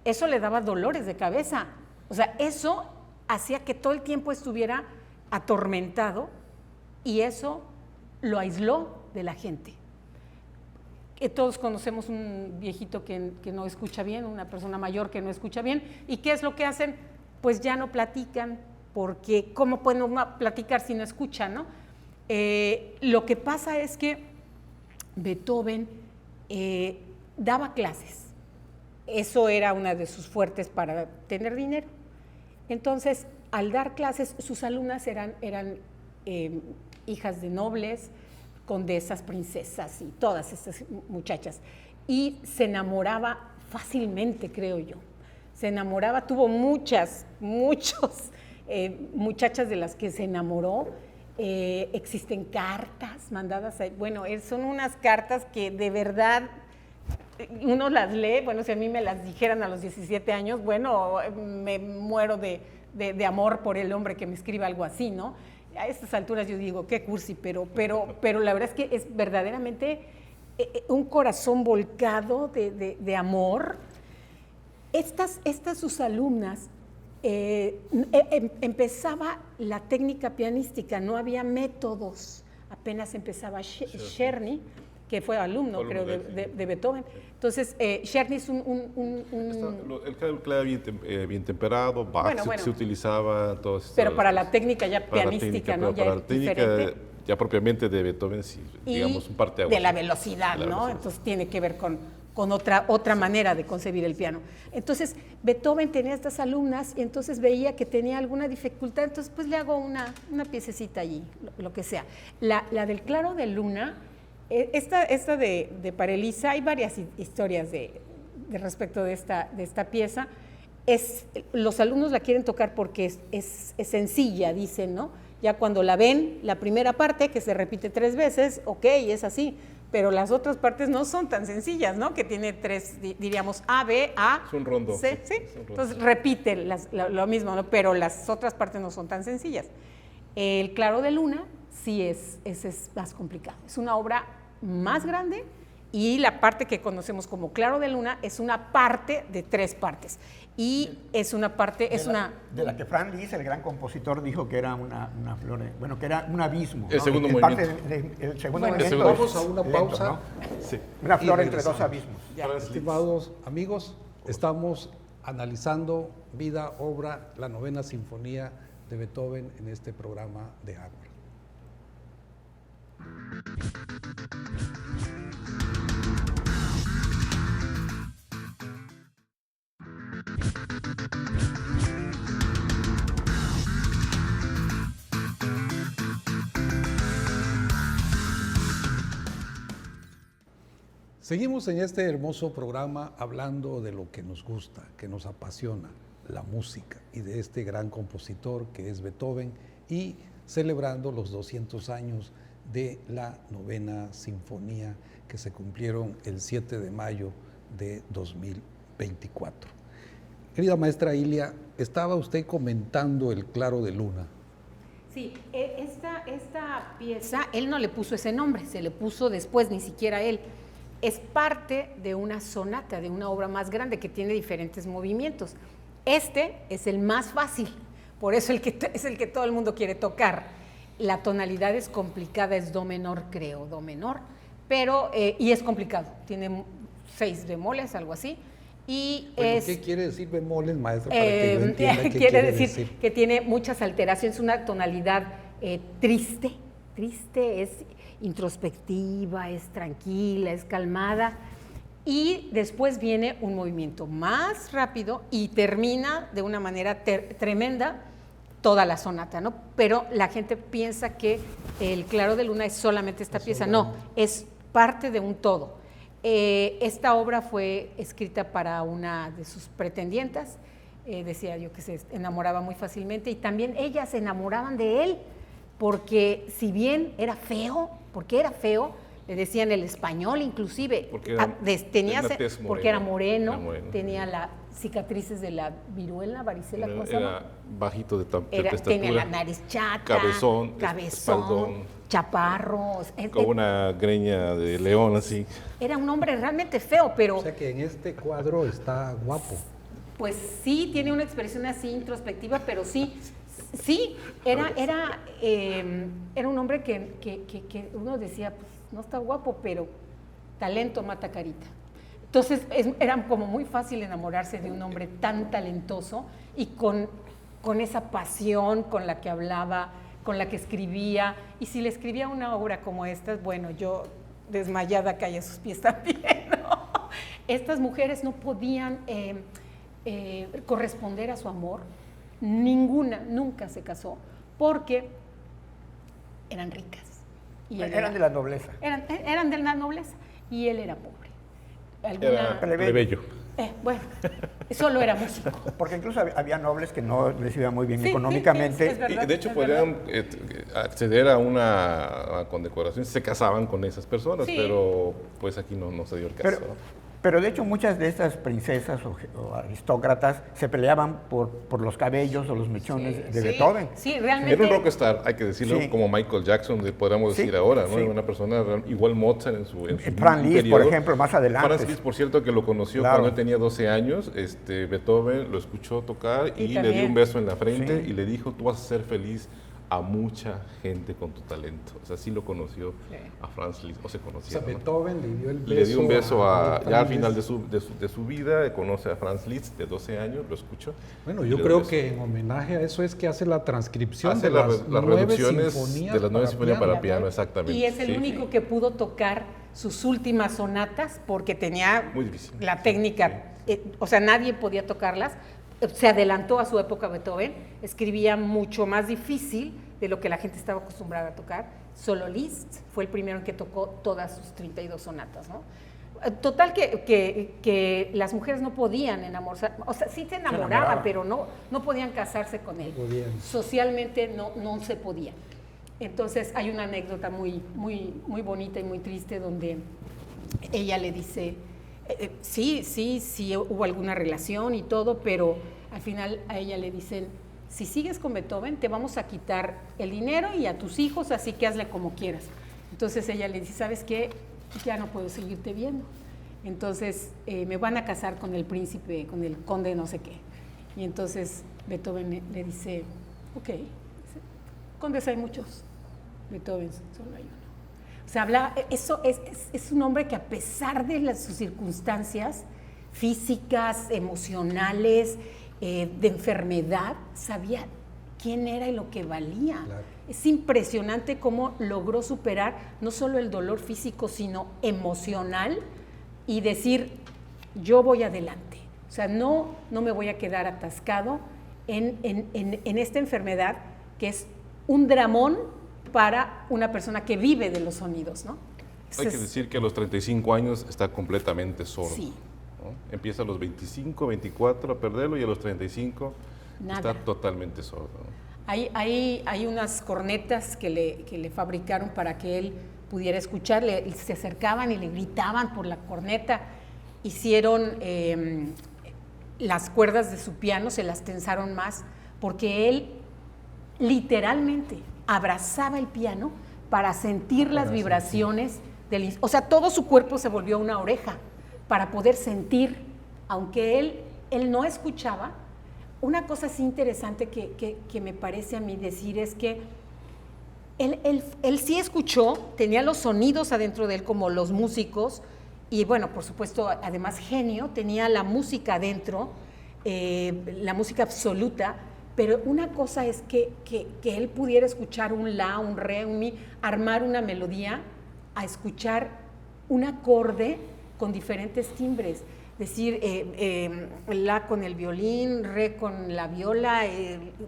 Eso le daba dolores de cabeza. O sea, eso hacía que todo el tiempo estuviera atormentado y eso lo aisló de la gente. Todos conocemos un viejito que no escucha bien, una persona mayor que no escucha bien. ¿Y qué es lo que hacen? Pues ya no platican, porque ¿cómo pueden platicar si no escuchan, no? Lo que pasa es que Beethoven daba clases. Eso era una de sus fuertes para tener dinero. Entonces, al dar clases, sus alumnas eran hijas de nobles, condesas, princesas y todas estas muchachas. Y se enamoraba fácilmente, creo yo. Se enamoraba, tuvo muchas muchachas de las que se enamoró. Existen cartas mandadas, bueno, son unas cartas que de verdad uno las lee, bueno, si a mí me las dijeran a los 17 años, bueno, me muero de amor por el hombre que me escriba algo así, ¿no? A estas alturas yo digo, qué cursi, pero la verdad es que es verdaderamente un corazón volcado de amor. Estas sus alumnas, empezaba la técnica pianística, no había métodos, apenas empezaba Czerny, que fue alumno, creo, de Beethoven. Entonces, Czerny es el clave bien temperado, Bach se utilizaba, pero para la técnica ya pianística, ¿no? Para la técnica ya propiamente de Beethoven, sí, digamos un parteaguas. De la velocidad, ¿no? Entonces tiene que ver con otra manera de concebir el piano. Entonces, Beethoven tenía estas alumnas y entonces veía que tenía alguna dificultad, entonces pues le hago una piececita allí, lo que sea. La del Claro de Luna, esta de Parelisa, hay varias historias de respecto de esta pieza. Los alumnos la quieren tocar porque es sencilla, dicen, ¿no? Ya cuando la ven, la primera parte, que se repite 3 veces, ok, es así, pero las otras partes no son tan sencillas, ¿no? Que tiene 3, diríamos, A, B, A, es un rondo, C, ¿sí? Entonces repite lo mismo, ¿no? Pero las otras partes no son tan sencillas. El Claro de Luna sí es más complicado, es una obra más grande y la parte que conocemos como Claro de Luna es una parte de 3 partes. Y es una parte, de la que Franz Liszt, el gran compositor, dijo que era una flor, bueno, que era un abismo. El segundo movimiento. El segundo movimiento. Vamos a una pausa. ¿no? Sí. Una flor entre 2 abismos. Estimados amigos, estamos analizando vida, obra, la 9ª Sinfonía de Beethoven en este programa de Ágora. Seguimos en este hermoso programa hablando de lo que nos gusta, que nos apasiona, la música, y de este gran compositor que es Beethoven, y celebrando los 200 años de la 9ª Sinfonía que se cumplieron el 7 de mayo de 2024. Querida maestra Ilia, estaba usted comentando el Claro de Luna. Sí, esta pieza, él no le puso ese nombre, se le puso después, ni siquiera él. Es parte de una sonata, de una obra más grande que tiene diferentes movimientos. Este es el más fácil, por eso es el que todo el mundo quiere tocar. La tonalidad es complicada, es do menor, creo, do menor, pero, y es complicado, tiene 6 bemoles, algo así. Y bueno, ¿qué quiere decir bemoles, maestra? Para que yo entienda qué quiere decir que tiene muchas alteraciones, una tonalidad triste, es introspectiva, es tranquila, es calmada, y después viene un movimiento más rápido y termina de una manera tremenda toda la sonata, ¿no? Pero la gente piensa que el Claro de Luna es solamente esta pieza, no, es parte de un todo. Esta obra fue escrita para una de sus pretendientas, decía yo que se enamoraba muy fácilmente, y también ellas se enamoraban de él, porque si bien era feo, le decían el español inclusive, Porque era- tenía, tenía tez porque era morena, moreno, era moreno. tenía las cicatrices de la viruela, varicela, ¿cómo se llama? Era bajito de Tenía la estatura, nariz chata, cabezón, cabezón, espaldón, chaparros. con una greña de león así. Era un hombre realmente feo, pero O sea que en este cuadro está guapo. pues sí, tiene una expresión así introspectiva, pero sí, era un hombre que uno decía, pues no está guapo, pero talento mata carita. Entonces era como muy fácil enamorarse de un hombre tan talentoso y con esa pasión con la que hablaba, con la que escribía. Y si le escribía una obra como esta, bueno, yo desmayada caía a sus pies también, ¿no? Estas mujeres no podían corresponder a su amor, ninguna, nunca se casó, porque eran ricas. Y él Eran de la nobleza. eran de la nobleza, y él era pobre. Era plebeyo. Bueno, solo era músico. Porque incluso había nobles que no les iba muy bien Sí, económicamente. sí, es verdad. Y de hecho es podrían acceder a una condecoración si se casaban con esas personas, Sí. pero pues aquí no se dio el caso. Pero de hecho muchas de estas princesas o aristócratas se peleaban por los cabellos o los mechones de Beethoven. Sí, realmente. Era un rockstar, hay que decirlo, Sí. como Michael Jackson, podríamos Sí, decir ahora, ¿no? sí. Una persona igual Mozart en su Franz Liszt, por periodo. ejemplo, más adelante. Franz Liszt, por cierto, que lo conoció Claro. cuando él tenía 12 años, Beethoven lo escuchó tocar Y y le también. dio un beso en la frente Sí. y le dijo, tú vas a ser feliz a mucha gente con tu talento. O sea, sí lo conoció a Franz Liszt, o se O sea, conocieron, ¿no? Beethoven le dio el beso. Le dio un beso ya al Franz final Liszt. de su vida, conoce a Franz Liszt de 12 años, lo escuchó. Bueno, y yo le dio creo un beso. que en homenaje a eso es que hace la transcripción Hace de las las 9 reducciones sinfonías de las 9 sinfonías para piano. piano, exactamente. Y es el sí. único que pudo tocar sus últimas sonatas porque tenía Muy difícil. la técnica, o sea, nadie podía tocarlas. Se adelantó a su época Beethoven, escribía mucho más difícil de lo que la gente estaba acostumbrada a tocar. Solo Liszt fue el primero en que tocó todas sus 32 sonatas, ¿no? Total que las mujeres no podían enamorarse, o sea, sí se enamoraban, pero no podían casarse con él. No podían. Socialmente no se podía. Entonces hay una anécdota muy bonita y muy triste donde ella le dice, sí hubo alguna relación y todo, pero al final a ella le dicen, si sigues con Beethoven te vamos a quitar el dinero y a tus hijos, así que hazle como quieras. Entonces ella le dice, ¿sabes qué? Ya no puedo seguirte viendo. Entonces me van a casar con el príncipe, con el conde no sé qué. Y entonces Beethoven le dice, ok, condes hay muchos, Beethoven solo hay uno. O sea, eso es un hombre que a pesar de sus circunstancias físicas, emocionales, de enfermedad, sabía quién era y lo que valía. Claro. Es impresionante cómo logró superar no solo el dolor físico, sino emocional y decir, yo voy adelante. O sea, no me voy a quedar atascado en esta enfermedad que es un dramón para una persona que vive de los sonidos, ¿no? Hay que decir que a los 35 años está completamente sordo. Sí. ¿no? Empieza a los 25, 24 a perderlo y a los 35 Nada. está totalmente sordo. ¿no? Hay unas cornetas que le fabricaron para que él pudiera escuchar, se acercaban y le gritaban por la corneta, hicieron las cuerdas de su piano, se las tensaron más, porque él literalmente abrazaba el piano para sentir las vibraciones o sea, todo su cuerpo se volvió una oreja para poder sentir, aunque él no escuchaba. Una cosa así interesante que me parece a mí decir es que él sí escuchó, tenía los sonidos adentro de él como los músicos, y bueno, por supuesto, además genio, tenía la música adentro, la música absoluta, pero una cosa es que él pudiera escuchar un la, un re, un mi, armar una melodía, a escuchar un acorde con diferentes timbres, decir la con el violín, re con la viola,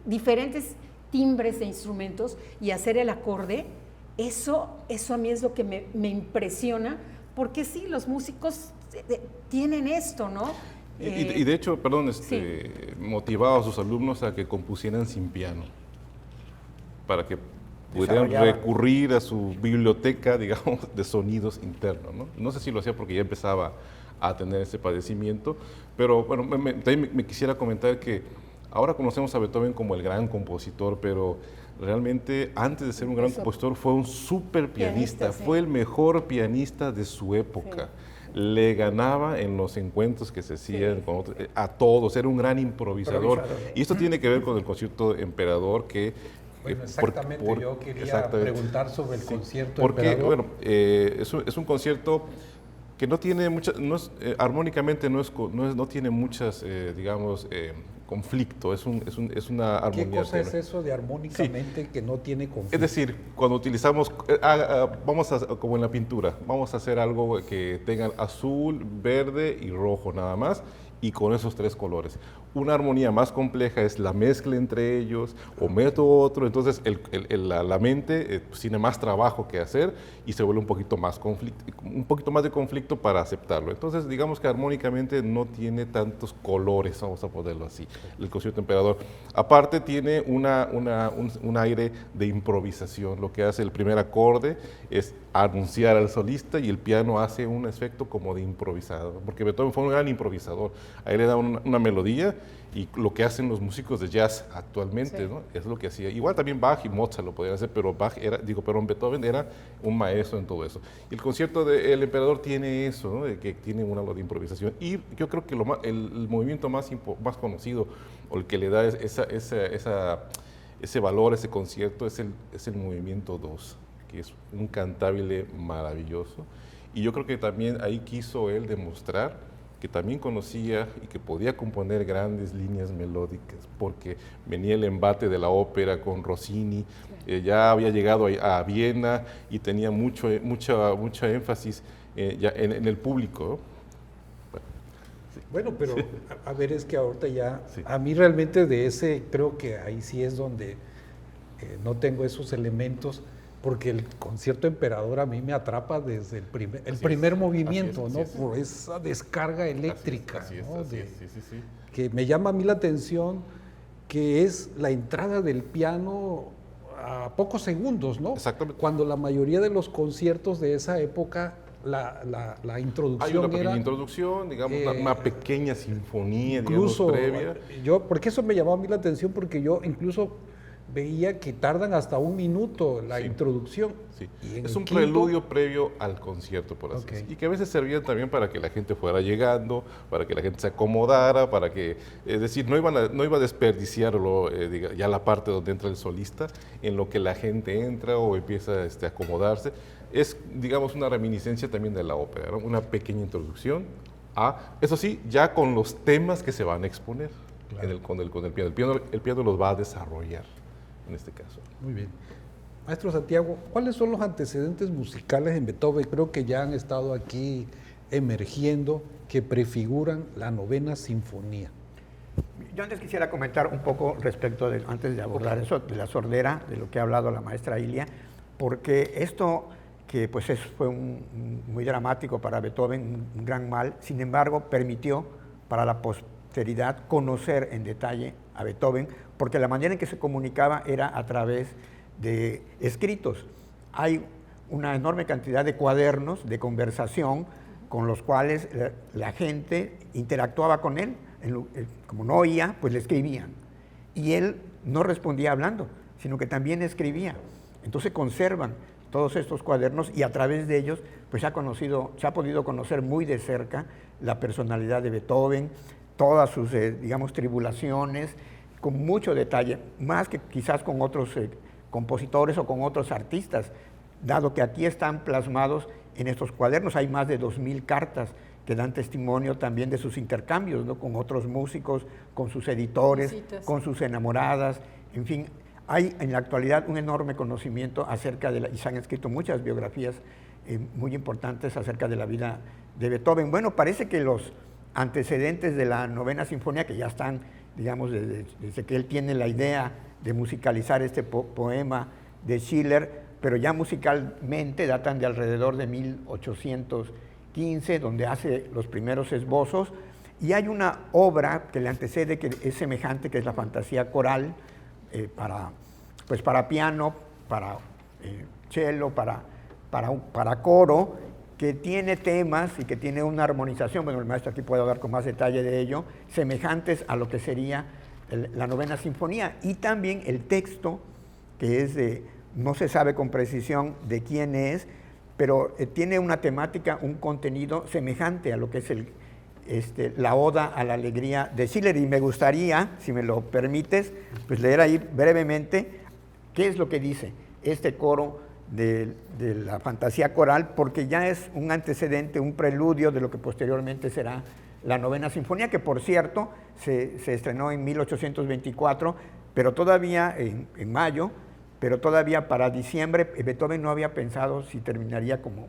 diferentes timbres de instrumentos y hacer el acorde. Eso a mí es lo que me impresiona, porque sí, los músicos tienen esto, ¿no? Y de hecho, perdón, sí. motivaba a sus alumnos a que compusieran sin piano, para que pudieran Desarrollaba. recurrir a su biblioteca, digamos, de sonidos internos, ¿no? No sé si lo hacía porque ya empezaba a tener ese padecimiento, pero bueno, también me quisiera comentar que ahora conocemos a Beethoven como el gran compositor, pero realmente antes de ser un gran compositor fue un súper pianista, sí. fue el mejor pianista de su época. Le ganaba en los encuentros que se hacían con otros, a todos, era un gran improvisador. Y esto tiene que ver con el concierto Emperador que... Bueno, exactamente, yo quería preguntar sobre el concierto porque, Emperador. bueno, es un concierto que no tiene muchas, armónicamente no tiene muchas, digamos, conflicto, es una armonía. ¿Qué cosa es eso de armónicamente que no tiene conflicto? Es decir, cuando utilizamos, como en la pintura, vamos a hacer algo que tenga azul, verde y rojo nada más, y con esos tres colores. Una armonía más compleja es la mezcla entre ellos, o meto otro, entonces la mente tiene más trabajo que hacer y se vuelve un poquito más de conflicto para aceptarlo. Entonces, digamos que armónicamente no tiene tantos colores, vamos a ponerlo así, el concierto Emperador. Aparte tiene un aire de improvisación. Lo que hace el primer acorde es anunciar al solista y el piano hace un efecto como de improvisado, porque Beethoven fue un gran improvisador. A él le da una melodía y lo que hacen los músicos de jazz actualmente, ¿no? Es lo que hacía. Igual también Bach y Mozart lo podían hacer, pero Beethoven era un maestro en todo eso. Y el concierto del Emperador tiene eso, ¿no? De que tiene una de improvisación. Y yo creo que el movimiento más conocido, o el que le da ese valor a ese concierto, es el movimiento 2, que es un cantabile maravilloso. Y yo creo que también ahí quiso él demostrar que también conocía y que podía componer grandes líneas melódicas, porque venía el embate de la ópera con Rossini, ya había llegado a Viena y tenía mucha énfasis ya en el público, ¿no? Bueno, pero sí. a ver, es que ahorita ya, sí. A mí realmente de ese, creo que ahí sí es donde no tengo esos elementos, porque el concierto Emperador a mí me atrapa desde el primer movimiento, ¿no? Por esa descarga eléctrica, ¿no? Sí. Que me llama a mí la atención, que es la entrada del piano a pocos segundos, ¿no? Exactamente. Cuando la mayoría de los conciertos de esa época, la introducción hay una pequeña era, introducción, digamos, una pequeña sinfonía, incluso, digamos, previa. Porque eso me llamó a mí la atención, porque yo incluso veía que tardan hasta un minuto la introducción. Sí. Y Es un preludio previo al concierto, por así decirlo. Y que a veces servían también para que la gente fuera llegando, para que la gente se acomodara, es decir, no iba a desperdiciar ya la parte donde entra el solista, en lo que la gente entra o empieza a acomodarse. Es, digamos, una reminiscencia también de la ópera, ¿no? Una pequeña introducción eso sí, ya con los temas que se van a exponer. Claro. Con el piano. El piano los va a desarrollar en este caso. Muy bien. Maestro Santiago, ¿cuáles son los antecedentes musicales en Beethoven? Creo que ya han estado aquí emergiendo, que prefiguran la novena sinfonía. Yo antes quisiera comentar un poco respecto antes de abordar eso, de la sordera, de lo que ha hablado la maestra Ilia, porque esto que pues fue muy dramático para Beethoven, un gran mal, sin embargo permitió para la posteridad conocer en detalle a Beethoven, porque la manera en que se comunicaba era a través de escritos. Hay una enorme cantidad de cuadernos de conversación con los cuales la gente interactuaba con él. Como no oía, pues le escribían. Y él no respondía hablando, sino que también escribía. Entonces conservan todos estos cuadernos y a través de ellos pues se ha podido conocer muy de cerca la personalidad de Beethoven, todas sus, digamos, tribulaciones, con mucho detalle, más que quizás con otros compositores o con otros artistas, dado que aquí están plasmados en estos cuadernos. Hay más de 2000 cartas que dan testimonio también de sus intercambios, ¿no? Con otros músicos, con sus editores, con sus enamoradas, en fin. Hay en la actualidad un enorme conocimiento acerca y se han escrito muchas biografías muy importantes acerca de la vida de Beethoven. Bueno, parece que los antecedentes de la novena sinfonía, que ya están, digamos, desde que él tiene la idea de musicalizar este poema de Schiller, pero ya musicalmente datan de alrededor de 1815, donde hace los primeros esbozos, y hay una obra que le antecede, que es semejante, que es la Fantasía Coral, para piano, para cello, para coro, que tiene temas y que tiene una armonización, bueno, el maestro aquí puede hablar con más detalle de ello, semejantes a lo que sería la novena sinfonía, y también el texto, que es no se sabe con precisión de quién es, pero tiene una temática, un contenido semejante a lo que es la Oda a la Alegría de Schiller, y me gustaría, si me lo permites, pues leer ahí brevemente qué es lo que dice este coro de la fantasía coral, porque ya es un antecedente, un preludio de lo que posteriormente será la novena sinfonía, que por cierto se estrenó en 1824, pero todavía en mayo, pero todavía para diciembre Beethoven no había pensado si terminaría como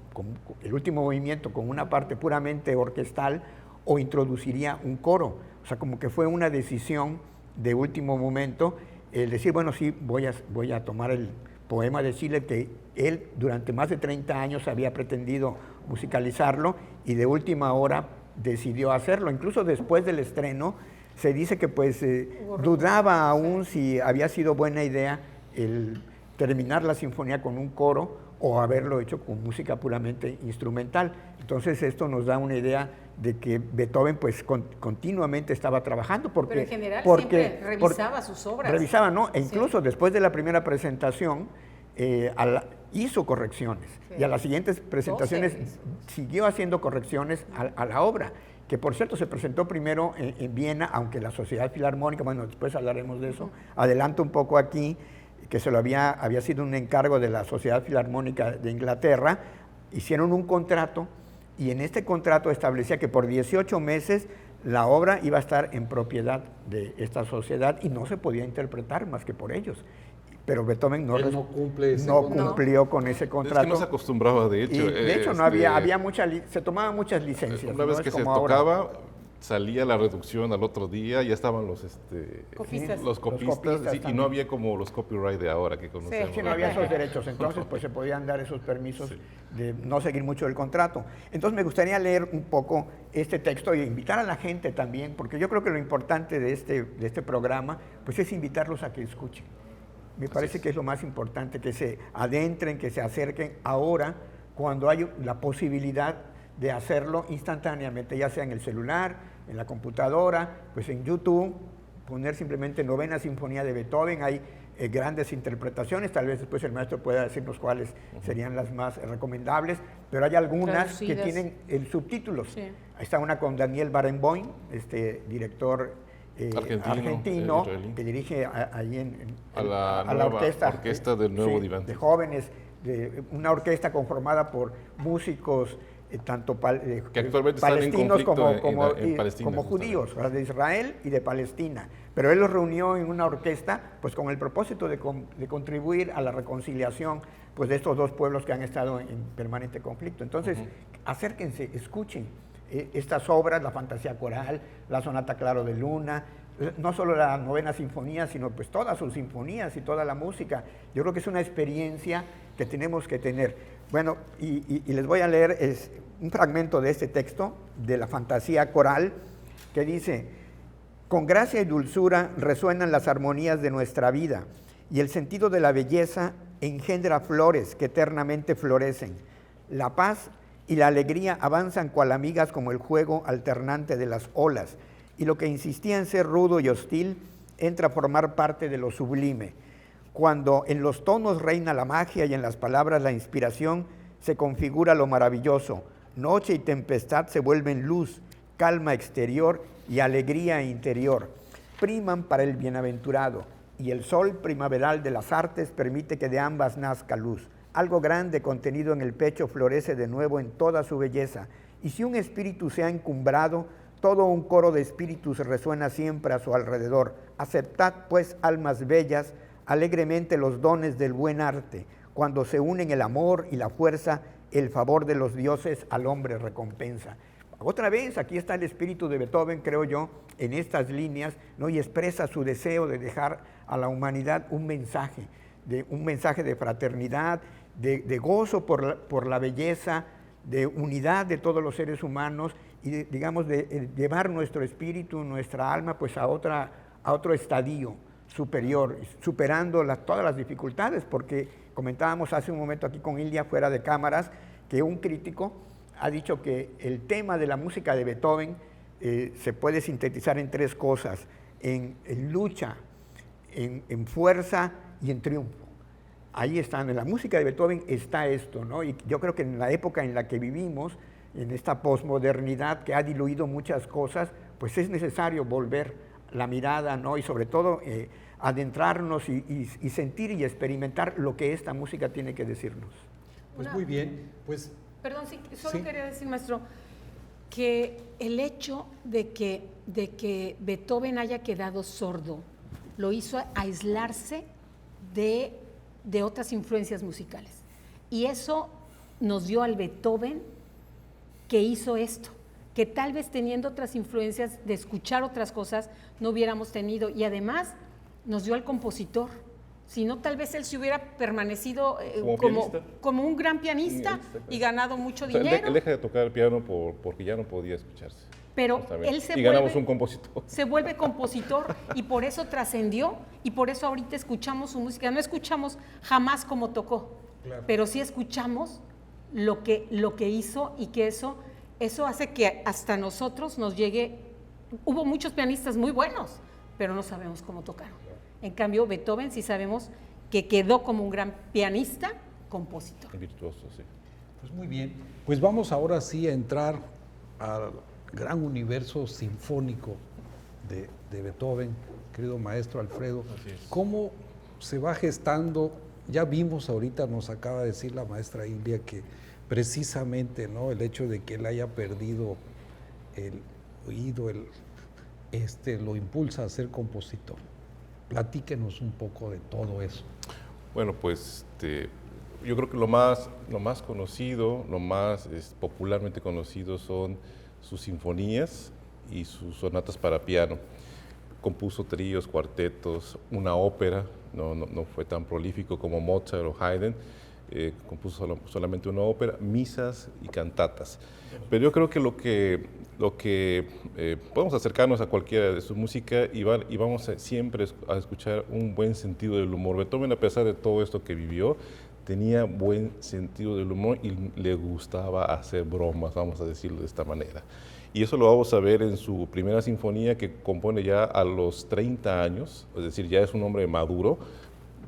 el último movimiento con una parte puramente orquestal o introduciría un coro. O sea, como que fue una decisión de último momento el decir, bueno, sí, voy a tomar el poema de Schiller, que él durante más de 30 años había pretendido musicalizarlo y de última hora decidió hacerlo. Incluso después del estreno se dice que pues dudaba aún si había sido buena idea el terminar la sinfonía con un coro o haberlo hecho con música puramente instrumental. Entonces esto nos da una idea de que Beethoven pues continuamente estaba trabajando pero en general siempre revisaba sus obras. Revisaba, ¿no? E incluso después de la primera presentación hizo correcciones, y a las siguientes presentaciones siguió haciendo correcciones a la obra, que por cierto se presentó primero en Viena, aunque la Sociedad Filarmónica, bueno, después hablaremos de eso, adelanto un poco aquí, que había sido un encargo de la Sociedad Filarmónica de Inglaterra, hicieron un contrato, y en este contrato establecía que por 18 meses la obra iba a estar en propiedad de esta sociedad y no se podía interpretar más que por ellos. Pero Beethoven no cumplió con ese contrato. Es que no se acostumbraba, de hecho. Y de hecho no se tomaban muchas licencias. Una vez que se tocaba, salía la reducción al otro día, ya estaban los copistas, sí, y no había como los copyright de ahora que conocemos. Sí, no había esos derechos, entonces pues se podían dar esos permisos de no seguir mucho el contrato. Entonces me gustaría leer un poco este texto y invitar a la gente también, porque yo creo que lo importante de este programa pues es invitarlos a que escuchen. Me parece que es lo más importante, que se adentren, que se acerquen ahora, cuando hay la posibilidad de hacerlo instantáneamente, ya sea en el celular, en la computadora, pues en YouTube, poner simplemente Novena Sinfonía de Beethoven. Hay grandes interpretaciones, tal vez después el maestro pueda decirnos cuáles serían las más recomendables, pero hay algunas que tienen subtítulos. Sí. Está una con Daniel Barenboim, director argentino que dirige ahí a la orquesta del Nuevo Diván. De jóvenes, una orquesta conformada por músicos tanto que actualmente palestinos están como judíos, de Israel y de Palestina. Pero él los reunió en una orquesta pues con el propósito de contribuir a la reconciliación pues de estos dos pueblos que han estado en permanente conflicto. Entonces, acérquense, escuchen estas obras, la fantasía coral, la sonata Claro de Luna, no solo la Novena Sinfonía, sino pues todas sus sinfonías y toda la música. Yo creo que es una experiencia que tenemos que tener. Bueno, y les voy a leer un fragmento de este texto, de la fantasía coral, que dice: con gracia y dulzura resuenan las armonías de nuestra vida, y el sentido de la belleza engendra flores que eternamente florecen. La paz y la alegría avanzan cual amigas como el juego alternante de las olas, y lo que insistía en ser rudo y hostil entra a formar parte de lo sublime. Cuando en los tonos reina la magia y en las palabras la inspiración, se configura lo maravilloso. Noche y tempestad se vuelven luz, calma exterior y alegría interior. Priman para el bienaventurado, y el sol primaveral de las artes permite que de ambas nazca luz. Algo grande contenido en el pecho florece de nuevo en toda su belleza, y si un espíritu se ha encumbrado, todo un coro de espíritus resuena siempre a su alrededor. Aceptad, pues, almas bellas, alegremente los dones del buen arte. Cuando se unen el amor y la fuerza, el favor de los dioses al hombre recompensa. Otra vez, aquí está el espíritu de Beethoven, creo yo, en estas líneas, ¿no? Y expresa su deseo de dejar a la humanidad un mensaje de fraternidad, de gozo por la belleza, de unidad de todos los seres humanos y de llevar nuestro espíritu, nuestra alma, pues a otro estadio superior, superando todas las dificultades, porque comentábamos hace un momento aquí con Ilia fuera de cámaras que un crítico ha dicho que el tema de la música de Beethoven se puede sintetizar en 3 cosas, en lucha, en fuerza y en triunfo. Ahí están, en la música de Beethoven está esto, ¿no? Y yo creo que en la época en la que vivimos, en esta posmodernidad que ha diluido muchas cosas, pues es necesario volver la mirada, ¿no? Y sobre todo adentrarnos y sentir y experimentar lo que esta música tiene que decirnos. Pues muy bien, pues... Perdón, solo sí. quería decir, maestro, que el hecho de que Beethoven haya quedado sordo lo hizo aislarse de otras influencias musicales. Y eso nos dio al Beethoven que hizo esto, que tal vez teniendo otras influencias de escuchar otras cosas no hubiéramos tenido. Y además nos dio al compositor. Si no, tal vez él se hubiera permanecido como un gran pianista y ganado mucho dinero. Él deja de tocar el piano porque ya no podía escucharse. Pero él ganamos un compositor. Se vuelve compositor y por eso trascendió y por eso ahorita escuchamos su música. No escuchamos jamás como tocó, claro, pero sí escuchamos lo que hizo y que eso hace que hasta nosotros nos llegue. Hubo muchos pianistas muy buenos, pero no sabemos cómo tocaron. En cambio, Beethoven sí sabemos que quedó como un gran pianista, compositor. Virtuoso, sí. Pues muy bien. Pues vamos ahora sí a entrar al gran universo sinfónico de Beethoven, querido maestro Alfredo. Así es. ¿Cómo se va gestando? Ya vimos ahorita, nos acaba de decir la maestra Ilia que precisamente, ¿no?, el hecho de que él haya perdido el oído, lo impulsa a ser compositor. Platíquenos un poco de todo eso. Bueno, pues yo creo que lo más conocido, lo más popularmente conocido son sus sinfonías y sus sonatas para piano. Compuso tríos, cuartetos, una ópera, no fue tan prolífico como Mozart o Haydn, compuso solamente una ópera, misas y cantatas. Pero yo creo que lo que podemos acercarnos a cualquiera de su música y vamos siempre a escuchar un buen sentido del humor. Beethoven, a pesar de todo esto que vivió, tenía buen sentido del humor y le gustaba hacer bromas, vamos a decirlo de esta manera. Y eso lo vamos a ver en su primera sinfonía que compone ya a los 30 años, es decir, ya es un hombre maduro.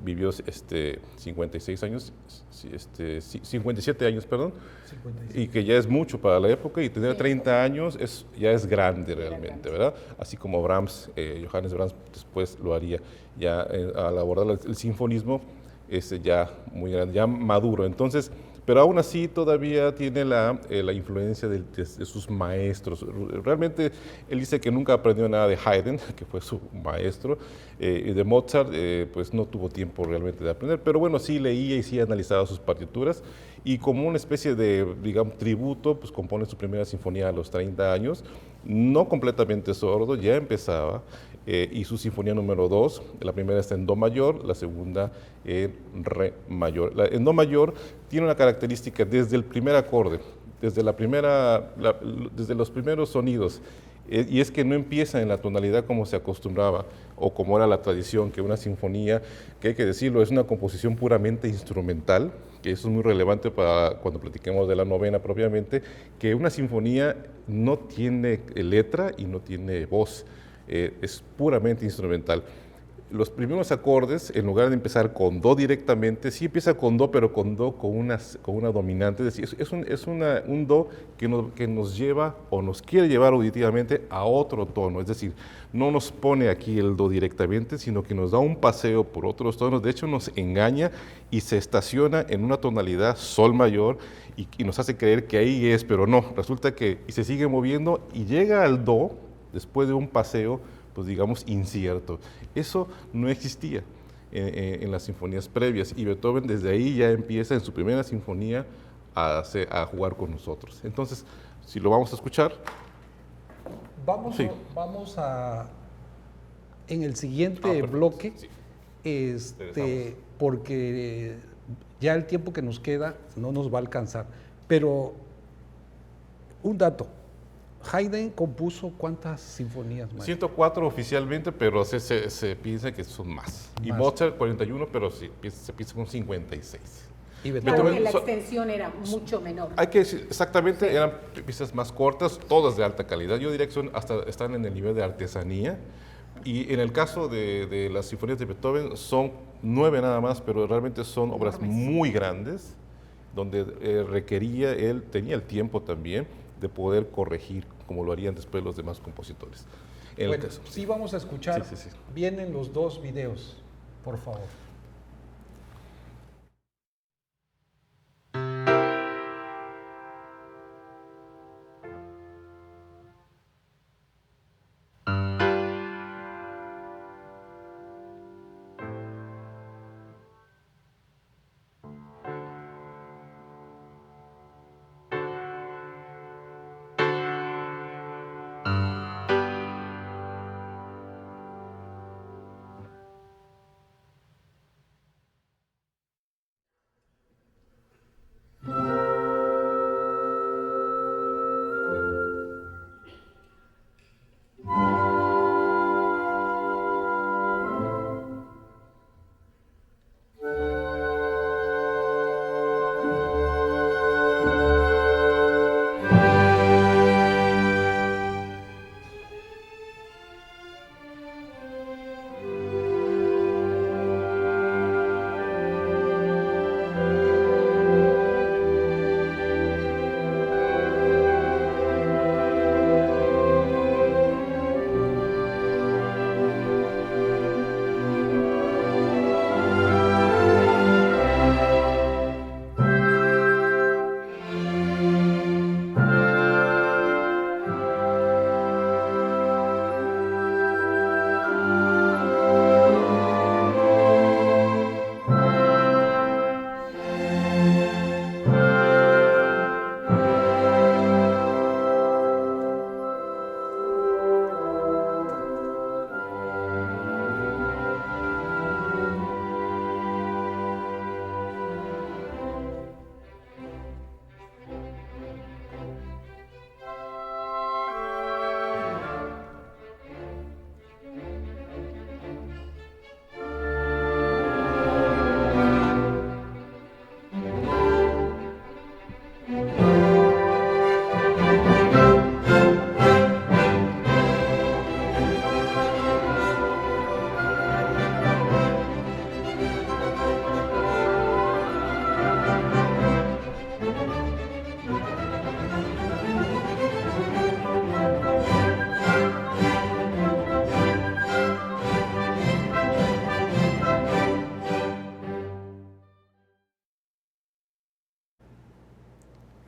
Vivió 56 años, 57 años, perdón, 57. Y que ya es mucho para la época, y tener 30 años ya es grande realmente, ¿verdad? Así como Brahms, Johannes Brahms después lo haría, ya al abordar el sinfonismo, es ya muy grande, ya maduro. Entonces, pero aún así todavía tiene la influencia de sus maestros. Realmente él dice que nunca aprendió nada de Haydn, que fue su maestro, y de Mozart, pues no tuvo tiempo realmente de aprender, pero bueno, sí leía y sí analizaba sus partituras, y como una especie de, digamos, tributo, pues compone su primera sinfonía a los 30 años, no completamente sordo, ya empezaba, y su sinfonía número 2, la primera está en do mayor, la segunda en re mayor. En do mayor tiene una característica desde el primer acorde, desde los primeros sonidos, y es que no empieza en la tonalidad como se acostumbraba o como era la tradición, que una sinfonía, que hay que decirlo, es una composición puramente instrumental, que eso es muy relevante para cuando platiquemos de la novena propiamente, que una sinfonía no tiene letra y no tiene voz. Es puramente instrumental. Los primeros acordes, en lugar de empezar con do directamente, sí empieza con do, pero con do con una dominante, es decir, es un do que nos lleva o nos quiere llevar auditivamente a otro tono, es decir, no nos pone aquí el do directamente, sino que nos da un paseo por otros tonos, de hecho nos engaña y se estaciona en una tonalidad sol mayor y nos hace creer que ahí es, pero no, resulta que y se sigue moviendo y llega al do después de un paseo, pues digamos, incierto. Eso no existía en las sinfonías previas, y Beethoven desde ahí ya empieza en su primera sinfonía a jugar con nosotros. Entonces, si lo vamos a escuchar... Vamos a, en el siguiente bloque, porque ya el tiempo que nos queda no nos va a alcanzar, pero un dato, Haydn compuso ¿cuántas sinfonías, maestro? 104 oficialmente, pero se piensa que son más. Y Más. Mozart 41, pero sí, se piensa con 56. Y Claro Beethoven, que la extensión era mucho menor. Hay que decir, exactamente, eran piezas más cortas, todas de alta calidad. Yo diría que están en el nivel de artesanía. Y en el caso de las sinfonías de Beethoven, son 9 nada más, pero realmente son obras muy grandes, donde él tenía el tiempo también de poder corregir, como lo harían después los demás compositores. En el bueno, caso. sí vamos a escuchar. Sí, sí, sí. Vienen los 2 videos, por favor.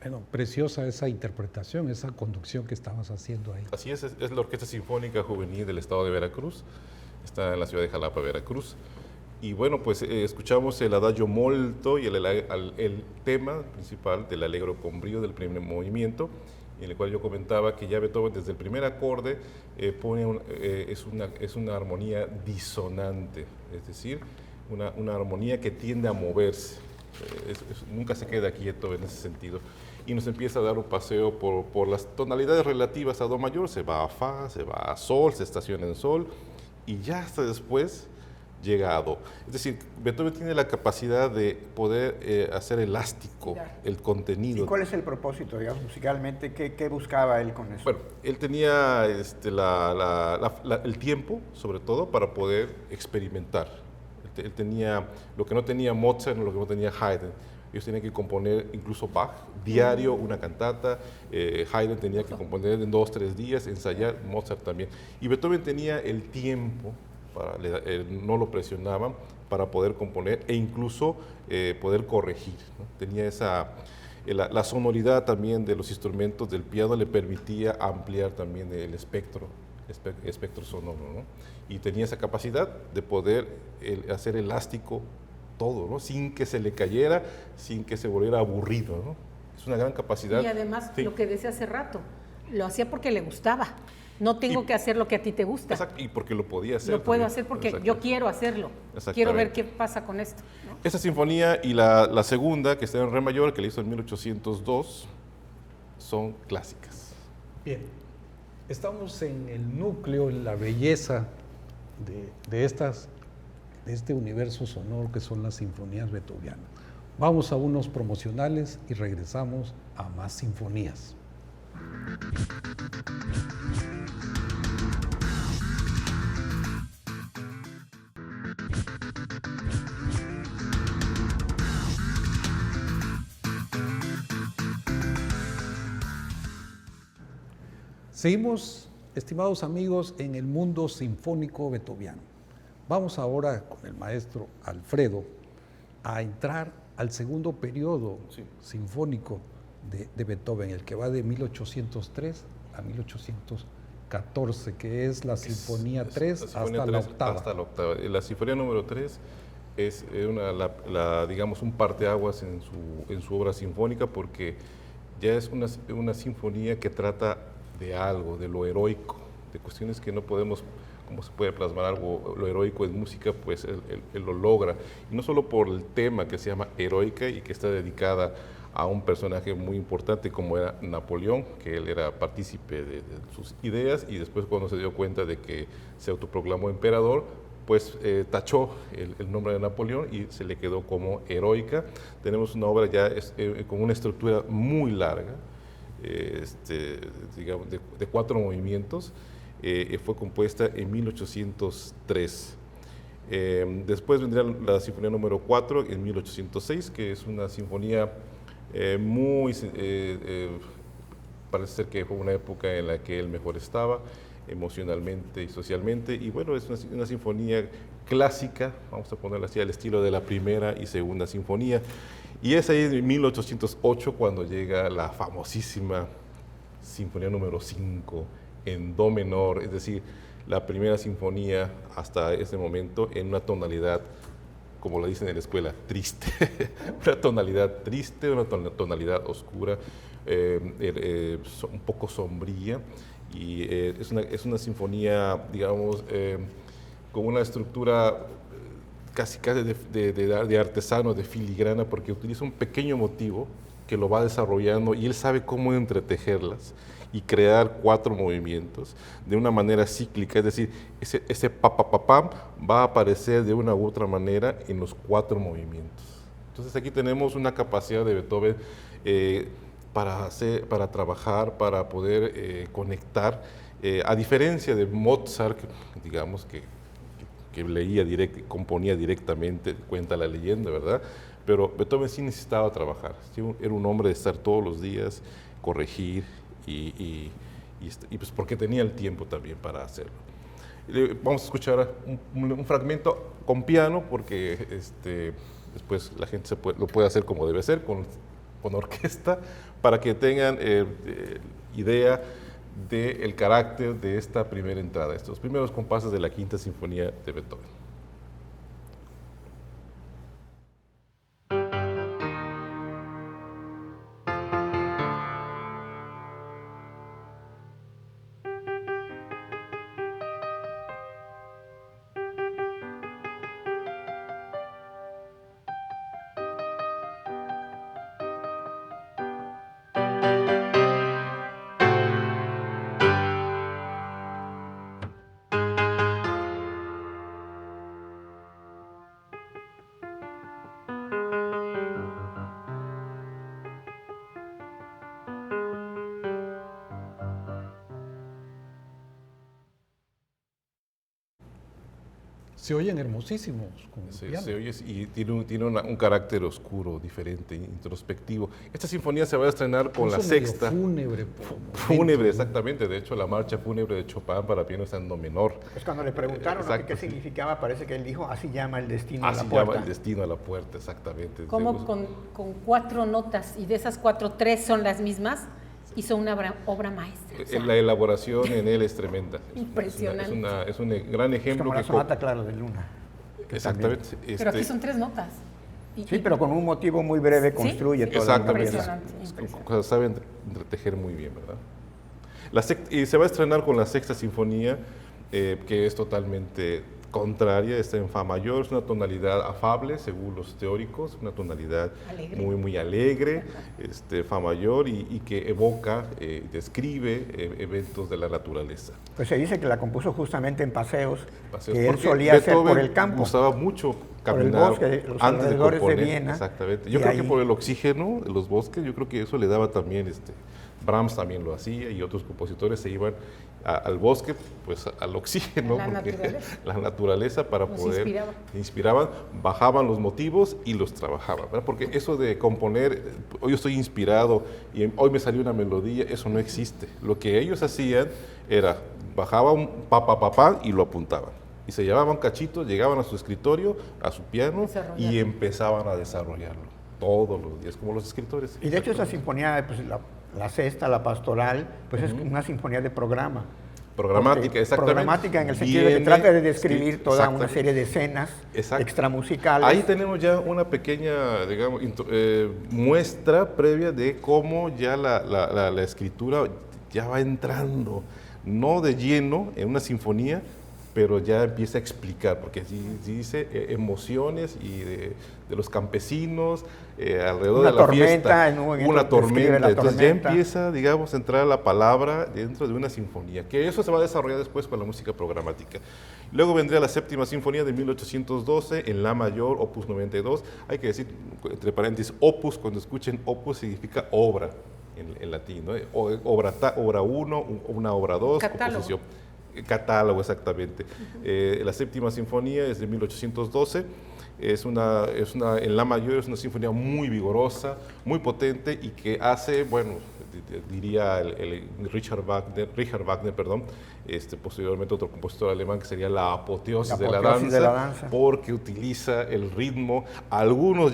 Bueno, preciosa esa interpretación, esa conducción que estabas haciendo ahí. Así es la Orquesta Sinfónica Juvenil del Estado de Veracruz, está en la ciudad de Jalapa, Veracruz. Y bueno, pues escuchamos el Adagio molto y el tema principal del Allegro con brio del primer movimiento, en el cual yo comentaba que ya Beethoven desde el primer acorde es una armonía disonante, es decir, una armonía que tiende a moverse, nunca se queda quieto en ese sentido. Y nos empieza a dar un paseo por las tonalidades relativas a Do mayor, se va a Fa, se va a Sol, se estaciona en Sol, y ya hasta después llega a Do. Es decir, Beethoven tiene la capacidad de poder hacer elástico el contenido. ¿Y cuál es el propósito, digamos, musicalmente? ¿Qué buscaba él con eso? Bueno, él tenía el tiempo, sobre todo, para poder experimentar. Él tenía lo que no tenía Mozart, lo que no tenía Haydn. Ellos tenían que componer, incluso Bach, diario una cantata. Haydn tenía que componer en 2 o 3 días, ensayar, Mozart también. Y Beethoven tenía el tiempo, no lo presionaban, para poder componer e incluso poder corregir, ¿no? Tenía la sonoridad también de los instrumentos del piano le permitía ampliar también el espectro sonoro, ¿no? Y tenía esa capacidad de poder hacer elástico todo, ¿no? Sin que se le cayera, sin que se volviera aburrido, ¿no? Es una gran capacidad. Y además, sí. Lo que decía hace rato, lo hacía porque le gustaba. No tengo que hacer lo que a ti te gusta. Exacto, y porque lo podía hacer. Lo puedo también. hacer porque yo quiero hacerlo. Quiero ver qué pasa con esto, ¿no? Esa sinfonía y la segunda, que está en re mayor, que la hizo en 1802, son clásicas. Bien, Estamos en el núcleo, en la belleza de este universo sonoro que son las sinfonías beethovenianas. Vamos a unos promocionales y regresamos a más sinfonías. Seguimos, estimados amigos, en el mundo sinfónico beethoveniano. Vamos ahora con el maestro Alfredo a entrar al segundo periodo sinfónico de Beethoven, el que va de 1803 a 1814, que es la Sinfonía 3 hasta la octava. Hasta la octava. La Sinfonía número 3 es digamos, un parteaguas en su obra sinfónica, porque ya es una sinfonía que trata de algo, de lo heroico, de cuestiones que no podemos, como se puede plasmar algo, lo heroico en música, pues él lo logra. Y no solo por el tema que se llama Heroica y que está dedicada a un personaje muy importante como era Napoleón, que él era partícipe de sus ideas, y después cuando se dio cuenta de que se autoproclamó emperador, pues tachó el nombre de Napoleón y se le quedó como Heroica. Tenemos una obra ya con una estructura muy larga, digamos, de 4 movimientos. Fue compuesta en 1803. Después vendría la Sinfonía número 4 en 1806, que es una sinfonía parece ser que fue una época en la que él mejor estaba emocionalmente y socialmente, y bueno, es una sinfonía clásica, vamos a ponerla así, al estilo de la primera y segunda sinfonía. Y es ahí en 1808 cuando llega la famosísima Sinfonía número 5 en do menor, es decir, la primera sinfonía hasta ese momento en una tonalidad, como lo dicen en la escuela, triste, una tonalidad triste, una tonalidad oscura, un poco sombría, y es una sinfonía, digamos, con una estructura casi de artesano, de filigrana, porque utiliza un pequeño motivo que lo va desarrollando y él sabe cómo entretejerlas y crear 4 movimientos de una manera cíclica, es decir, ese pa-pa-pa-pam va a aparecer de una u otra manera en los 4 movimientos. Entonces aquí tenemos una capacidad de Beethoven para trabajar, para poder conectar, a diferencia de Mozart, digamos que leía componía directamente, cuenta la leyenda, ¿verdad? Pero Beethoven sí necesitaba trabajar, ¿sí? Era un hombre de estar todos los días, corregir, y pues porque tenía el tiempo también para hacerlo. Vamos a escuchar un fragmento con piano, porque después la gente lo puede hacer como debe ser, con orquesta, para que tengan idea del carácter de esta primera entrada, estos primeros compases de la Quinta Sinfonía de Beethoven. Se oyen hermosísimos con el piano. Se oye y tiene un carácter oscuro, diferente, introspectivo. Esta sinfonía se va a estrenar con la sexta. Fúnebre. Fúnebre, exactamente. De hecho, la marcha fúnebre de Chopin para piano está en do menor. Pues cuando le preguntaron qué significaba, parece que él dijo, así llama el destino a la puerta. Así llama el destino a la puerta, exactamente. Como con 4 notas, y de esas 4, 3 son las mismas, hizo una obra maestra. O sea, la elaboración en él es tremenda. Impresionante. Es un gran ejemplo. Es como la sonata, claro, de Luna. Exactamente. Pero aquí son 3 notas. Sí, pero con un motivo muy breve construye todo. Exactamente. Impresionante. Saben entretejer muy bien, ¿verdad? Y se va a estrenar con la Sexta Sinfonía, que es totalmente contraria, está en fa mayor, es una tonalidad afable según los teóricos, una tonalidad Alegre. muy alegre, fa mayor y que evoca, describe eventos de la naturaleza. Pues se dice que la compuso justamente en paseos, Paseos, que él porque solía hacer Beethoven por el campo. gustaba mucho Por el caminar bosque, los antes de alrededores de componer. Viena. Exactamente. Yo Y creo que ahí- por el oxígeno de los bosques, yo creo que eso le daba también, Brahms también lo hacía y otros compositores se iban al bosque, pues al oxígeno, La porque naturaleza. la naturaleza para Nos poder inspiraba. inspiraban, bajaban los motivos y los trabajaban, ¿verdad? Porque eso de componer, hoy estoy inspirado y hoy me salió una melodía, eso no existe. Lo que ellos hacían era bajaban pa y lo apuntaban. Y se llevaban cachitos, llegaban a su escritorio, a su piano y empezaban a desarrollarlo todos los días, como los escritores. Y de hecho esa sinfonía, pues la sexta, la pastoral, pues es una sinfonía de programa. Programática, Porque exactamente. Programática en el sentido de que Viene trata de describir escrito, toda una exactamente. serie de escenas Exacto. extramusicales. Ahí tenemos ya una pequeña, digamos, muestra previa de cómo ya la escritura ya va entrando, no de lleno en una sinfonía, pero ya empieza a explicar, porque dice emociones y de los campesinos alrededor Una de la tormenta, fiesta, en un momento una describe tormenta, la entonces ya tormenta. empieza, digamos, a entrar la palabra dentro de una sinfonía, que eso se va a desarrollar después con la música programática. Luego vendría la séptima sinfonía de 1812 en la mayor, opus 92, hay que decir, entre paréntesis, opus, cuando escuchen opus significa obra en latín, ¿no? Obra 1, una obra 2, composición. Catálogo, exactamente. La séptima sinfonía es de 1812, en la mayor es una sinfonía muy vigorosa, muy potente y que hace, bueno, diría el Richard Wagner, perdón, posteriormente otro compositor alemán, que sería la apoteosis de la danza, porque utiliza el ritmo. Algunos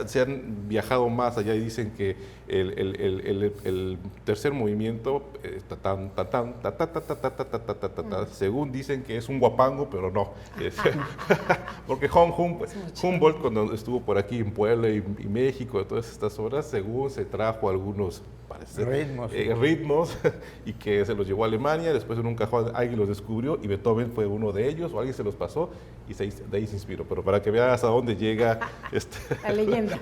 se han viajado más allá y dicen que el tercer movimiento, según dicen que es un guapango, pero no. Porque Humboldt, cuando estuvo por aquí en Puebla y México, de todas estas obras, según se trajo algunos ritmos y que se los llevó a Alemania, después en un cajón alguien los descubrió y Beethoven fue uno de ellos, o alguien se los pasó y de ahí se inspiró. Pero para que veas a dónde llega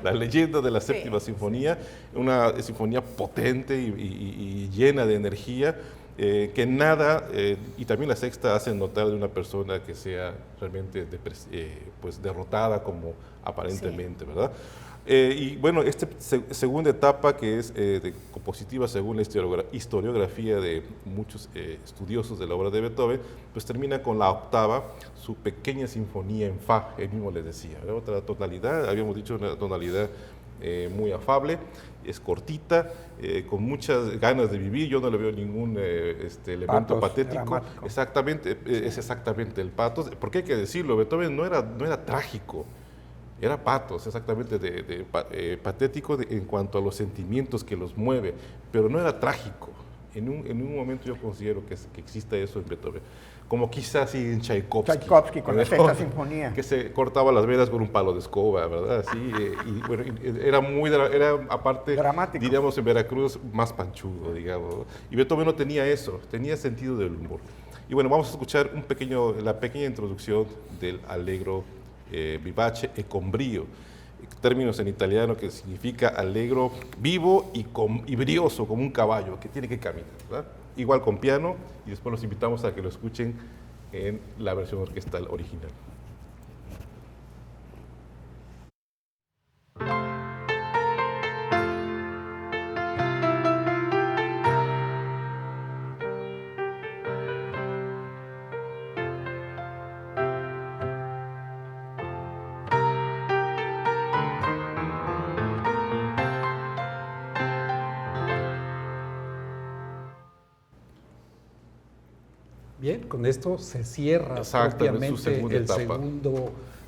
la leyenda de la séptima sinfonía, una sinfonía potente y llena de energía, que nada, y también la sexta hace notar de una persona que sea realmente pues derrotada como aparentemente, ¿verdad? Y bueno, esta segunda etapa, que es compositiva según la historiografía de muchos estudiosos de la obra de Beethoven, pues termina con la octava, su pequeña sinfonía en fa, él mismo les decía, ¿verdad? Otra tonalidad, habíamos dicho una tonalidad muy afable, es cortita, con muchas ganas de vivir. Yo no le veo ningún elemento patético. Dramático. Exactamente, es exactamente el patos, porque hay que decirlo, Beethoven no era trágico. Era patos, exactamente, patético en cuanto a los sentimientos que los mueve, pero no era trágico. En un momento yo considero que exista eso en Beethoven, como quizás sí en Tchaikovsky con la sexta sinfonía. Que se cortaba las venas con un palo de escoba, ¿verdad? Así, y bueno, era aparte, dramático, diríamos en Veracruz, más panchudo, digamos. Y Beethoven no tenía eso, tenía sentido del humor. Y bueno, vamos a escuchar la pequeña introducción del Allegro vivace e con brío, términos en italiano que significa alegro, vivo y brioso, como un caballo que tiene que caminar, ¿verdad? Igual con piano, y después los invitamos a que lo escuchen en la versión orquestal original. Bien, con esto se cierra propiamente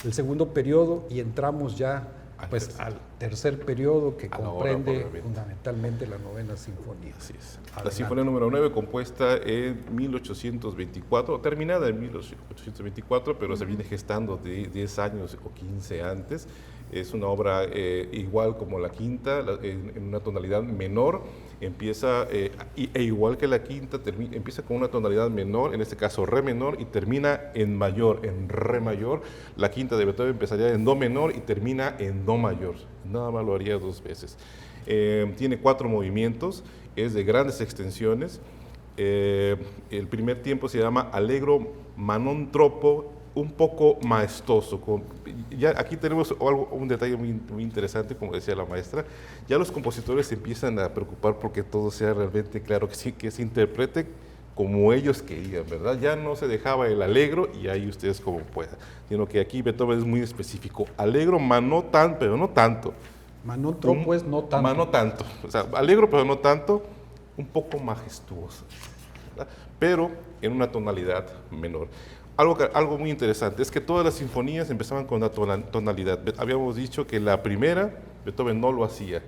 el segundo periodo y entramos ya pues al tercer periodo, que comprende fundamentalmente la novena sinfonía. Así es. La sinfonía número 9, compuesta en 1824, terminada en 1824, pero se viene gestando de 10 años o 15 antes. Es una obra igual como la quinta, en una tonalidad menor. Empieza, igual que la quinta, empieza con una tonalidad menor, en este caso re menor, y termina en mayor, en re mayor. La quinta de Beethoven empezaría en do menor y termina en do mayor. Nada más lo haría 2 veces. Tiene 4 movimientos, es de grandes extensiones. El primer tiempo se llama Allegro ma non troppo, un poco maestoso. Ya aquí tenemos un detalle muy interesante, como decía la maestra. Ya los compositores se empiezan a preocupar porque todo sea realmente claro, que se interprete como ellos querían, ¿verdad? Ya no se dejaba el allegro y ahí ustedes como puedan, sino que aquí Beethoven es muy específico. Allegro, ma no tan, pero no tanto. Ma non troppo es no tanto. Ma no tanto. O sea, alegro, pero no tanto, un poco majestuoso, ¿verdad? Pero en una tonalidad menor. Algo muy interesante es que todas las sinfonías empezaban con una tonalidad. Habíamos dicho que la primera, Beethoven no lo hacía,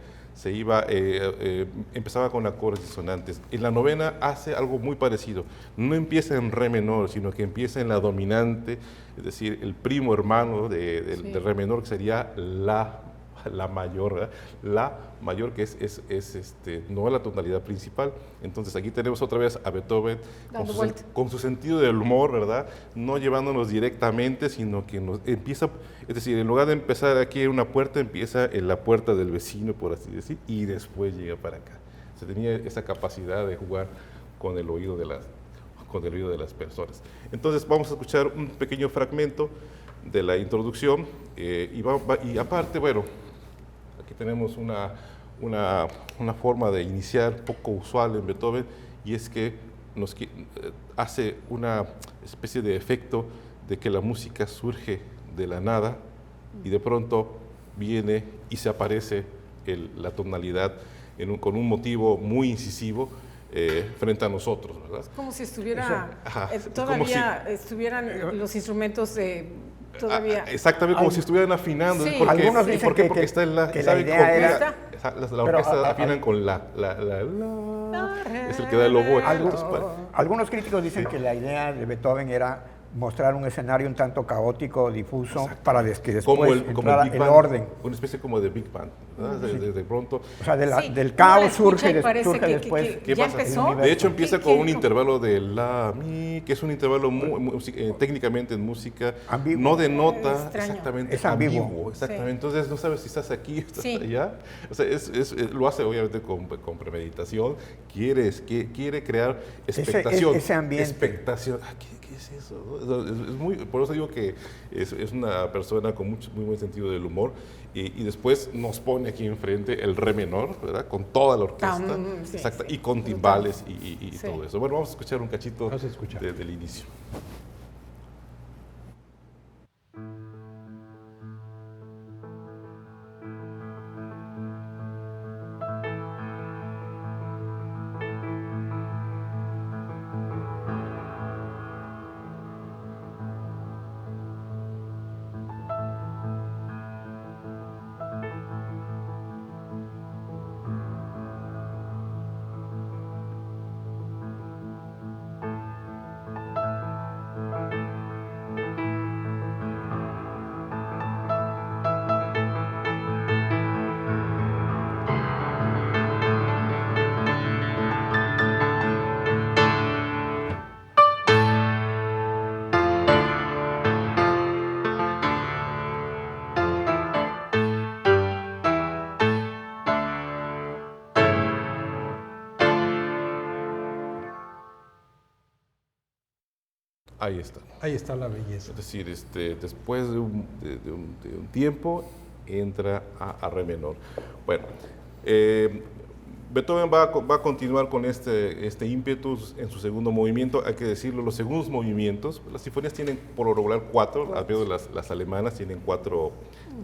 empezaba con acordes disonantes. En la novena hace algo muy parecido, no empieza en re menor, sino que empieza en la dominante, es decir, el primo hermano de re menor, que sería la mayor, ¿verdad? La mayor, que no la tonalidad principal. Entonces aquí tenemos otra vez a Beethoven con su sentido del humor, ¿verdad? No llevándonos directamente, sino que nos empieza, es decir, en lugar de empezar aquí en una puerta, empieza en la puerta del vecino, por así decir, y después llega para acá. Se tenía esa capacidad de jugar con el oído de las personas. Entonces vamos a escuchar un pequeño fragmento de la introducción y aparte, bueno, aquí tenemos una forma de iniciar poco usual en Beethoven, y es que hace una especie de efecto de que la música surge de la nada y de pronto viene y se aparece la tonalidad con un motivo muy incisivo frente a nosotros, ¿verdad? Como si estuviera, todavía estuvieran los instrumentos todavía. Exactamente, como si estuvieran afinando. Sí. Algunos dicen porque está en la... que la idea era... La orquesta afinan con la. Es el que da el oboe. Algunos críticos dicen que la idea de Beethoven era mostrar un escenario un tanto caótico, difuso, para que después entrara el orden. Una especie como de Big Bang, ¿verdad? De pronto. O sea, del caos surge después. ¿Qué ya empezó? De hecho, empieza con un intervalo de la, mi, que es un intervalo técnicamente en música, ambiguo. No denota extraño. exactamente. Es ambiguo. Exactamente. Entonces, no sabes si estás aquí o estás allá. O sea, lo hace obviamente con premeditación. Quiere crear expectación. Ese ambiente. Expectación. ¿Qué es eso? Por eso digo que es una persona con muy buen sentido del humor, y después nos pone aquí enfrente el re menor, ¿verdad? Con toda la orquesta, y con timbales y todo eso. Bueno, vamos a escuchar un cachito del inicio. Ahí está. Ahí está la belleza. Es decir, después de un tiempo entra a re menor. Bueno, Beethoven va a continuar con este ímpetu en su segundo movimiento. Hay que decirlo, los segundos movimientos, las sinfonías tienen por lo regular 4, al menos las alemanas tienen 4,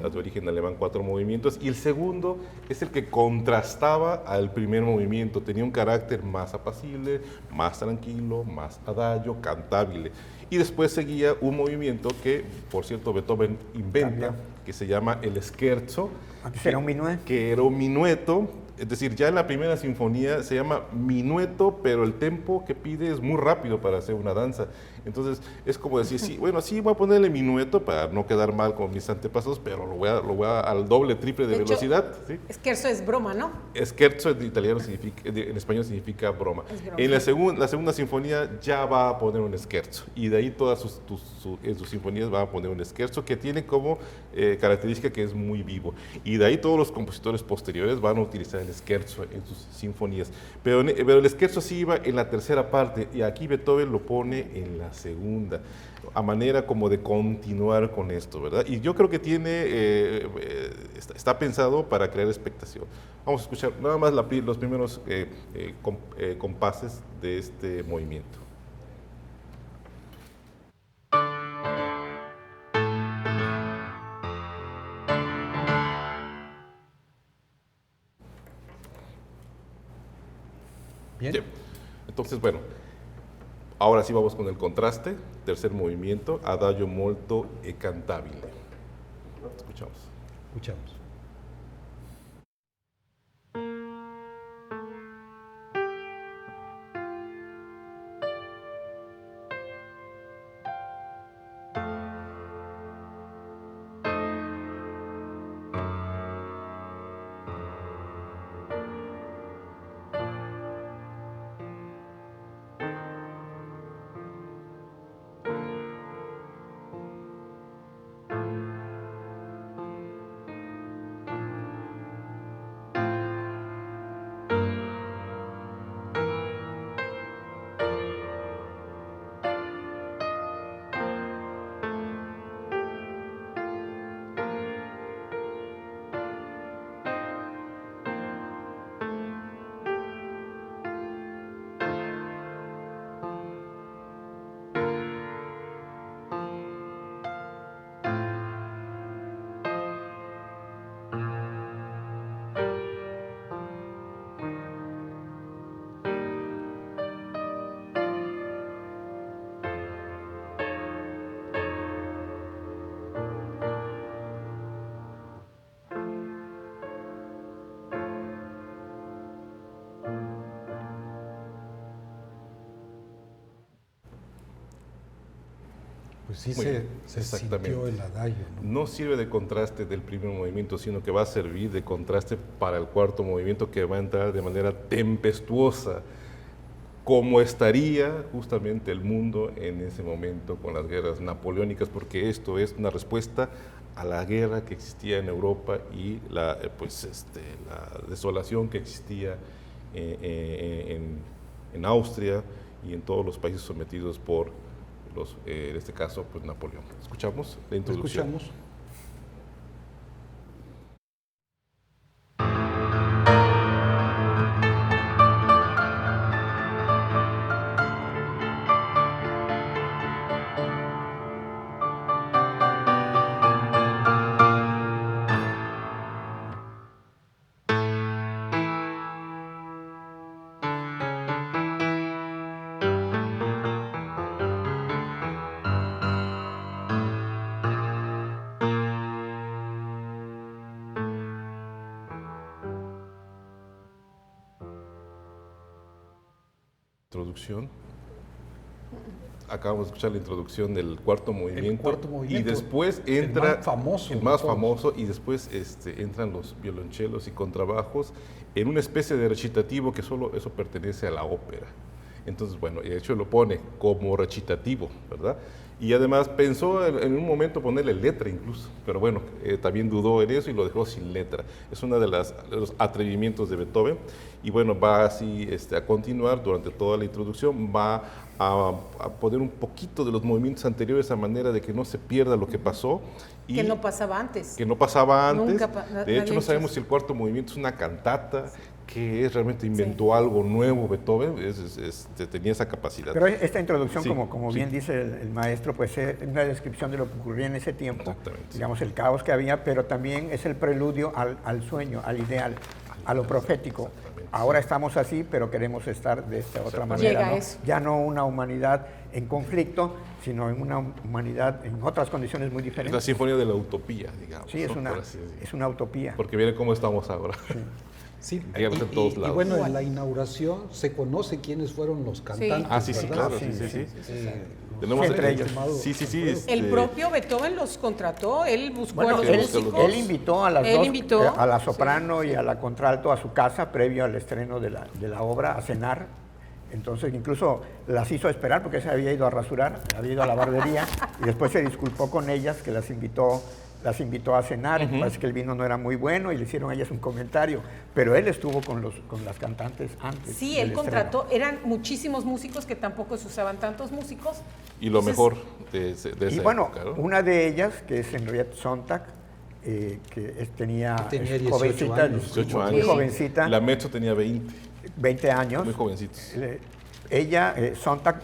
las de origen alemán, 4 movimientos, y el segundo es el que contrastaba al primer movimiento, tenía un carácter más apacible, más tranquilo, más adagio, cantable. Y después seguía un movimiento que, por cierto, Beethoven inventa, que se llama el scherzo. Antes era un minuet. Que era un minueto. Es decir, ya en la primera sinfonía se llama minueto, pero el tempo que pide es muy rápido para hacer una danza. Entonces, es como decir, sí, bueno, sí voy a ponerle minueto para no quedar mal con mis antepasados, pero lo voy a al doble, triple de De hecho, velocidad. ¿Sí? Scherzo es broma, ¿no? Scherzo en italiano significa, en español significa broma. Es broma. En la segunda sinfonía ya va a poner un scherzo y de ahí todas en sus sinfonías va a poner un scherzo que tiene como característica que es muy vivo. Y de ahí todos los compositores posteriores van a utilizar el scherzo en sus sinfonías. Pero el scherzo sí iba en la tercera parte y aquí Beethoven lo pone en la segunda, a manera como de continuar con esto, ¿verdad? Y yo creo que está pensado para crear expectación. Vamos a escuchar nada más los primeros compases de este movimiento. Bien. Entonces, bueno, ahora sí vamos con el contraste. Tercer movimiento, Adagio molto e cantabile. Escuchamos. Escuchamos. Pues sí Muy bien, se exactamente. sintió el adagio, ¿no? No sirve de contraste del primer movimiento, sino que va a servir de contraste para el cuarto movimiento que va a entrar de manera tempestuosa, como estaría justamente el mundo en ese momento con las guerras napoleónicas, porque esto es una respuesta a la guerra que existía en Europa y la desolación que existía en Austria y en todos los países sometidos por en este caso, pues Napoleón. ¿Escuchamos la introducción? Escuchamos. Introducción. Acabamos de escuchar la introducción del cuarto movimiento. cuarto movimiento, Y después el entra más famoso el de más todos. famoso, y después entran los violonchelos y contrabajos en una especie de recitativo que solo eso pertenece a la ópera. Entonces, bueno, de hecho lo pone como recitativo, ¿verdad? Y además pensó en un momento ponerle letra incluso, pero bueno, también dudó en eso y lo dejó sin letra. Es uno de los atrevimientos de Beethoven. Y bueno, va así a continuar durante toda la introducción, va a poner un poquito de los movimientos anteriores a manera de que no se pierda lo que pasó. Y Que no pasaba antes. que no pasaba antes. Nunca de nadie hecho, no hizo sabemos eso. si el cuarto movimiento es una cantata, que realmente inventó algo nuevo Beethoven, tenía esa capacidad. Pero esta introducción, Sí, como sí. bien dice el maestro, pues es una descripción de lo que ocurría en ese tiempo, Exactamente. digamos el caos que había, pero también es el preludio al sueño, al ideal, a lo profético. Exactamente. Ahora estamos así, pero queremos estar de esta otra manera. Llega ¿no? eso. Ya no una humanidad en conflicto, sino en una humanidad en otras condiciones muy Es la diferentes. sinfonía de la utopía, digamos. Sí, ¿no? Por así decirlo. es una utopía. Porque viene cómo estamos ahora. Sí, Dígalos en todos y lados. bueno, Igual. en la inauguración se conoce quiénes fueron los cantantes. Ah, sí, sí, ¿verdad? claro, sí. Sí, entre ellos. Sí. El propio Beethoven los contrató, él buscó Bueno, a los él- músicos. él invitó a las Él dos, invitó, a la soprano y a la contralto a su casa previo al estreno de la obra, a cenar. Entonces incluso las hizo esperar porque se había ido a rasurar, había ido a la barbería y después se disculpó con ellas que las invitó a cenar. Y parece que el vino no era muy bueno y le hicieron a ellas un comentario, pero él estuvo con las cantantes antes. Sí, del él contrató, eran muchísimos músicos que tampoco se usaban tantos músicos. Y lo Entonces, mejor de esa Y bueno, época, ¿no? una de ellas, que es Henriette Sontag, tenía Tenía 18 jovencita, años. 18 muy años. jovencita, La Metro tenía 20, 20 años. muy jovencitos. Ella, Sontag,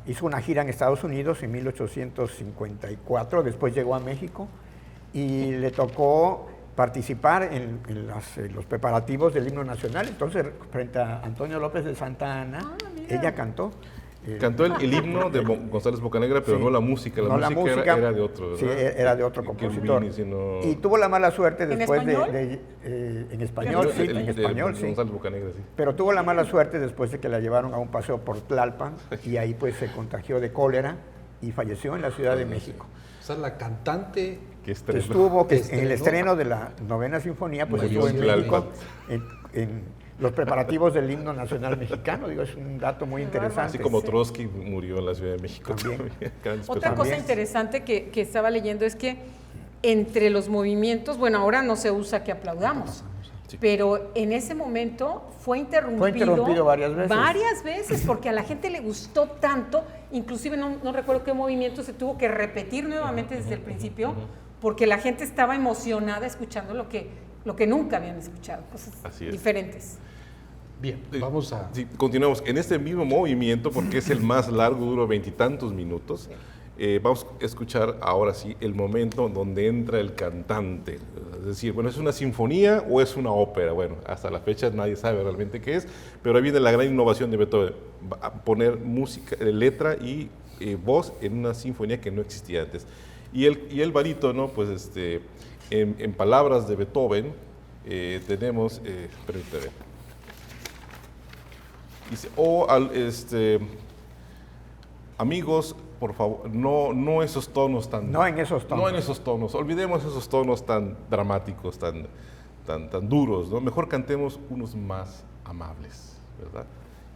hizo una gira en Estados Unidos en 1854, después llegó a México y le tocó participar en los preparativos del himno nacional. Entonces, frente a Antonio López de Santa Ana, ella cantó. Cantó el himno de González Bocanegra, pero Sí. no la música. La No, música era de otro, Sí, ¿verdad? era de otro Que compositor. Rubini, sino- Y tuvo la mala suerte ¿En después español? en español, sí, en español, sí. González Bocanegra, sí. Pero tuvo la mala suerte después de que la llevaron a un paseo por Tlalpan y ahí pues se contagió de cólera y falleció en la Ciudad de México. O sea, la cantante Que estreno. Estuvo Que en el estrenó. estreno de la novena sinfonía, pues Murió estuvo en en Tlalpan. México en los preparativos del himno nacional mexicano. Digo, es un dato muy interesante. Así como Trotsky murió en la Ciudad de México. También. Grandes Otra personas. cosa interesante que estaba leyendo es que entre los movimientos, bueno, ahora no se usa que aplaudamos, Sí. pero en ese momento fue interrumpido varias veces. Varias veces, porque a la gente le gustó tanto, inclusive no recuerdo qué movimiento se tuvo que repetir nuevamente desde el principio, porque la gente estaba emocionada escuchando lo que nunca habían escuchado, cosas Así es. diferentes. Bien, vamos a... Sí, continuamos en este mismo movimiento porque es el más largo, dura 20 y tantos minutos. Vamos a escuchar ahora sí el momento donde entra el cantante. Es decir, bueno, ¿es una sinfonía o es una ópera? Bueno, hasta la fecha nadie sabe realmente qué es, pero ahí viene la gran innovación de Beethoven, a poner música, letra y voz en una sinfonía que no existía antes. Y el barítono, pues en palabras de Beethoven, tenemos, permítame. Dice, amigos, por favor, no esos tonos tan... No en esos tonos. No en esos tonos. Olvidemos esos tonos tan dramáticos, tan duros, ¿no? Mejor cantemos unos más amables, ¿verdad?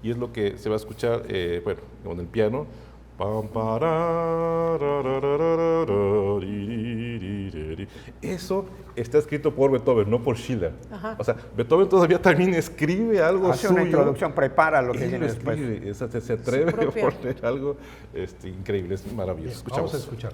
Y es lo que se va a escuchar, bueno, con el piano. Pam, para, ra, ra, ra, ra, ra, ri, ri, ri, ri. Eso está escrito por Beethoven, no por Schiller. Ajá. O sea, Beethoven todavía también escribe algo Hace suyo. una introducción, prepara lo que Él viene lo después. escribe, se atreve Su a propia. poner algo increíble, es maravilloso. Escuchamos. Vamos a escuchar.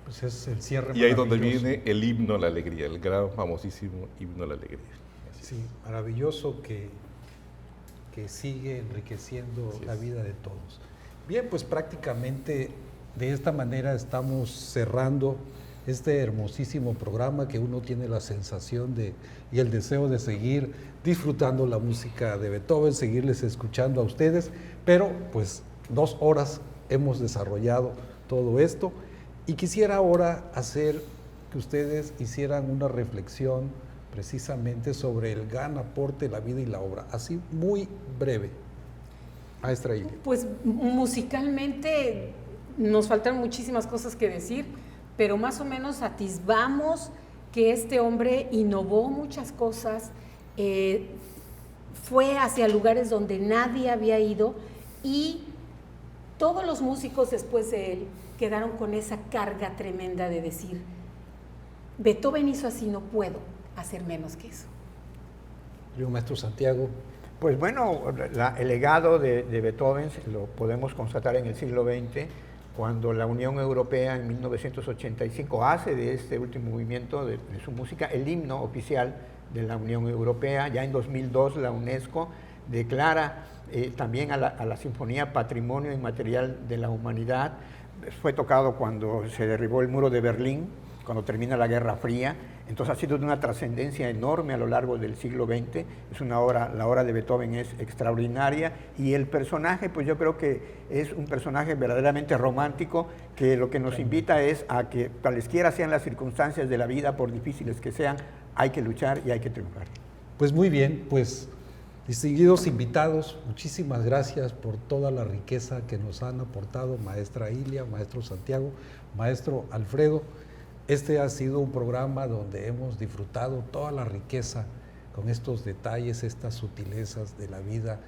Pues es el cierre Y ahí donde maravilloso. viene el himno a la alegría, el gran famosísimo himno a la alegría. Sí, maravilloso que sigue enriqueciendo Así la es. vida de todos. Bien, pues prácticamente de esta manera estamos cerrando este hermosísimo programa que uno tiene la sensación y el deseo de seguir disfrutando la música de Beethoven, seguirles escuchando a ustedes, pero pues 2 horas hemos desarrollado todo esto y quisiera ahora hacer que ustedes hicieran una reflexión precisamente sobre el gran aporte de la vida y la obra, así muy breve. Maestra Ilia. Pues musicalmente nos faltan muchísimas cosas que decir, pero más o menos atisbamos que este hombre innovó muchas cosas, fue hacia lugares donde nadie había ido y todos los músicos después de él quedaron con esa carga tremenda de decir, Beethoven hizo así, no puedo hacer menos que eso. Yo, maestro Santiago. Pues bueno, el legado de Beethoven lo podemos constatar en el siglo XX, cuando la Unión Europea en 1985 hace de este último movimiento de su música el himno oficial de la Unión Europea. Ya en 2002 la UNESCO declara también a la Sinfonía Patrimonio Inmaterial de la Humanidad. Fue tocado cuando se derribó el muro de Berlín, cuando termina la Guerra Fría. Entonces ha sido de una trascendencia enorme a lo largo del siglo XX. Es una obra, la obra de Beethoven es extraordinaria y el personaje, pues yo creo que es un personaje verdaderamente romántico, que lo que nos invita es a que cualesquiera sean las circunstancias de la vida, por difíciles que sean, hay que luchar y hay que triunfar. Pues muy bien, pues distinguidos invitados, muchísimas gracias por toda la riqueza que nos han aportado, maestra Ilia, maestro Santiago, maestro Alfredo. Este ha sido un programa donde hemos disfrutado toda la riqueza con estos detalles, estas sutilezas de la vida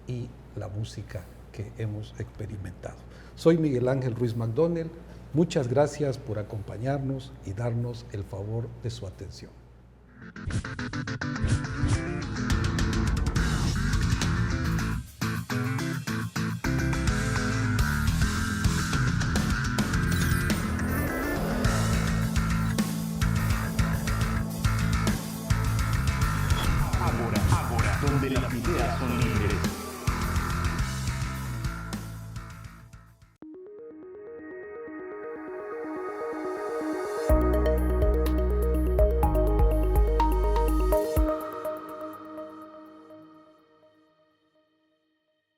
y la música que hemos experimentado. Soy Miguel Ángel Ruiz McDonnell, muchas gracias por acompañarnos y darnos el favor de su atención.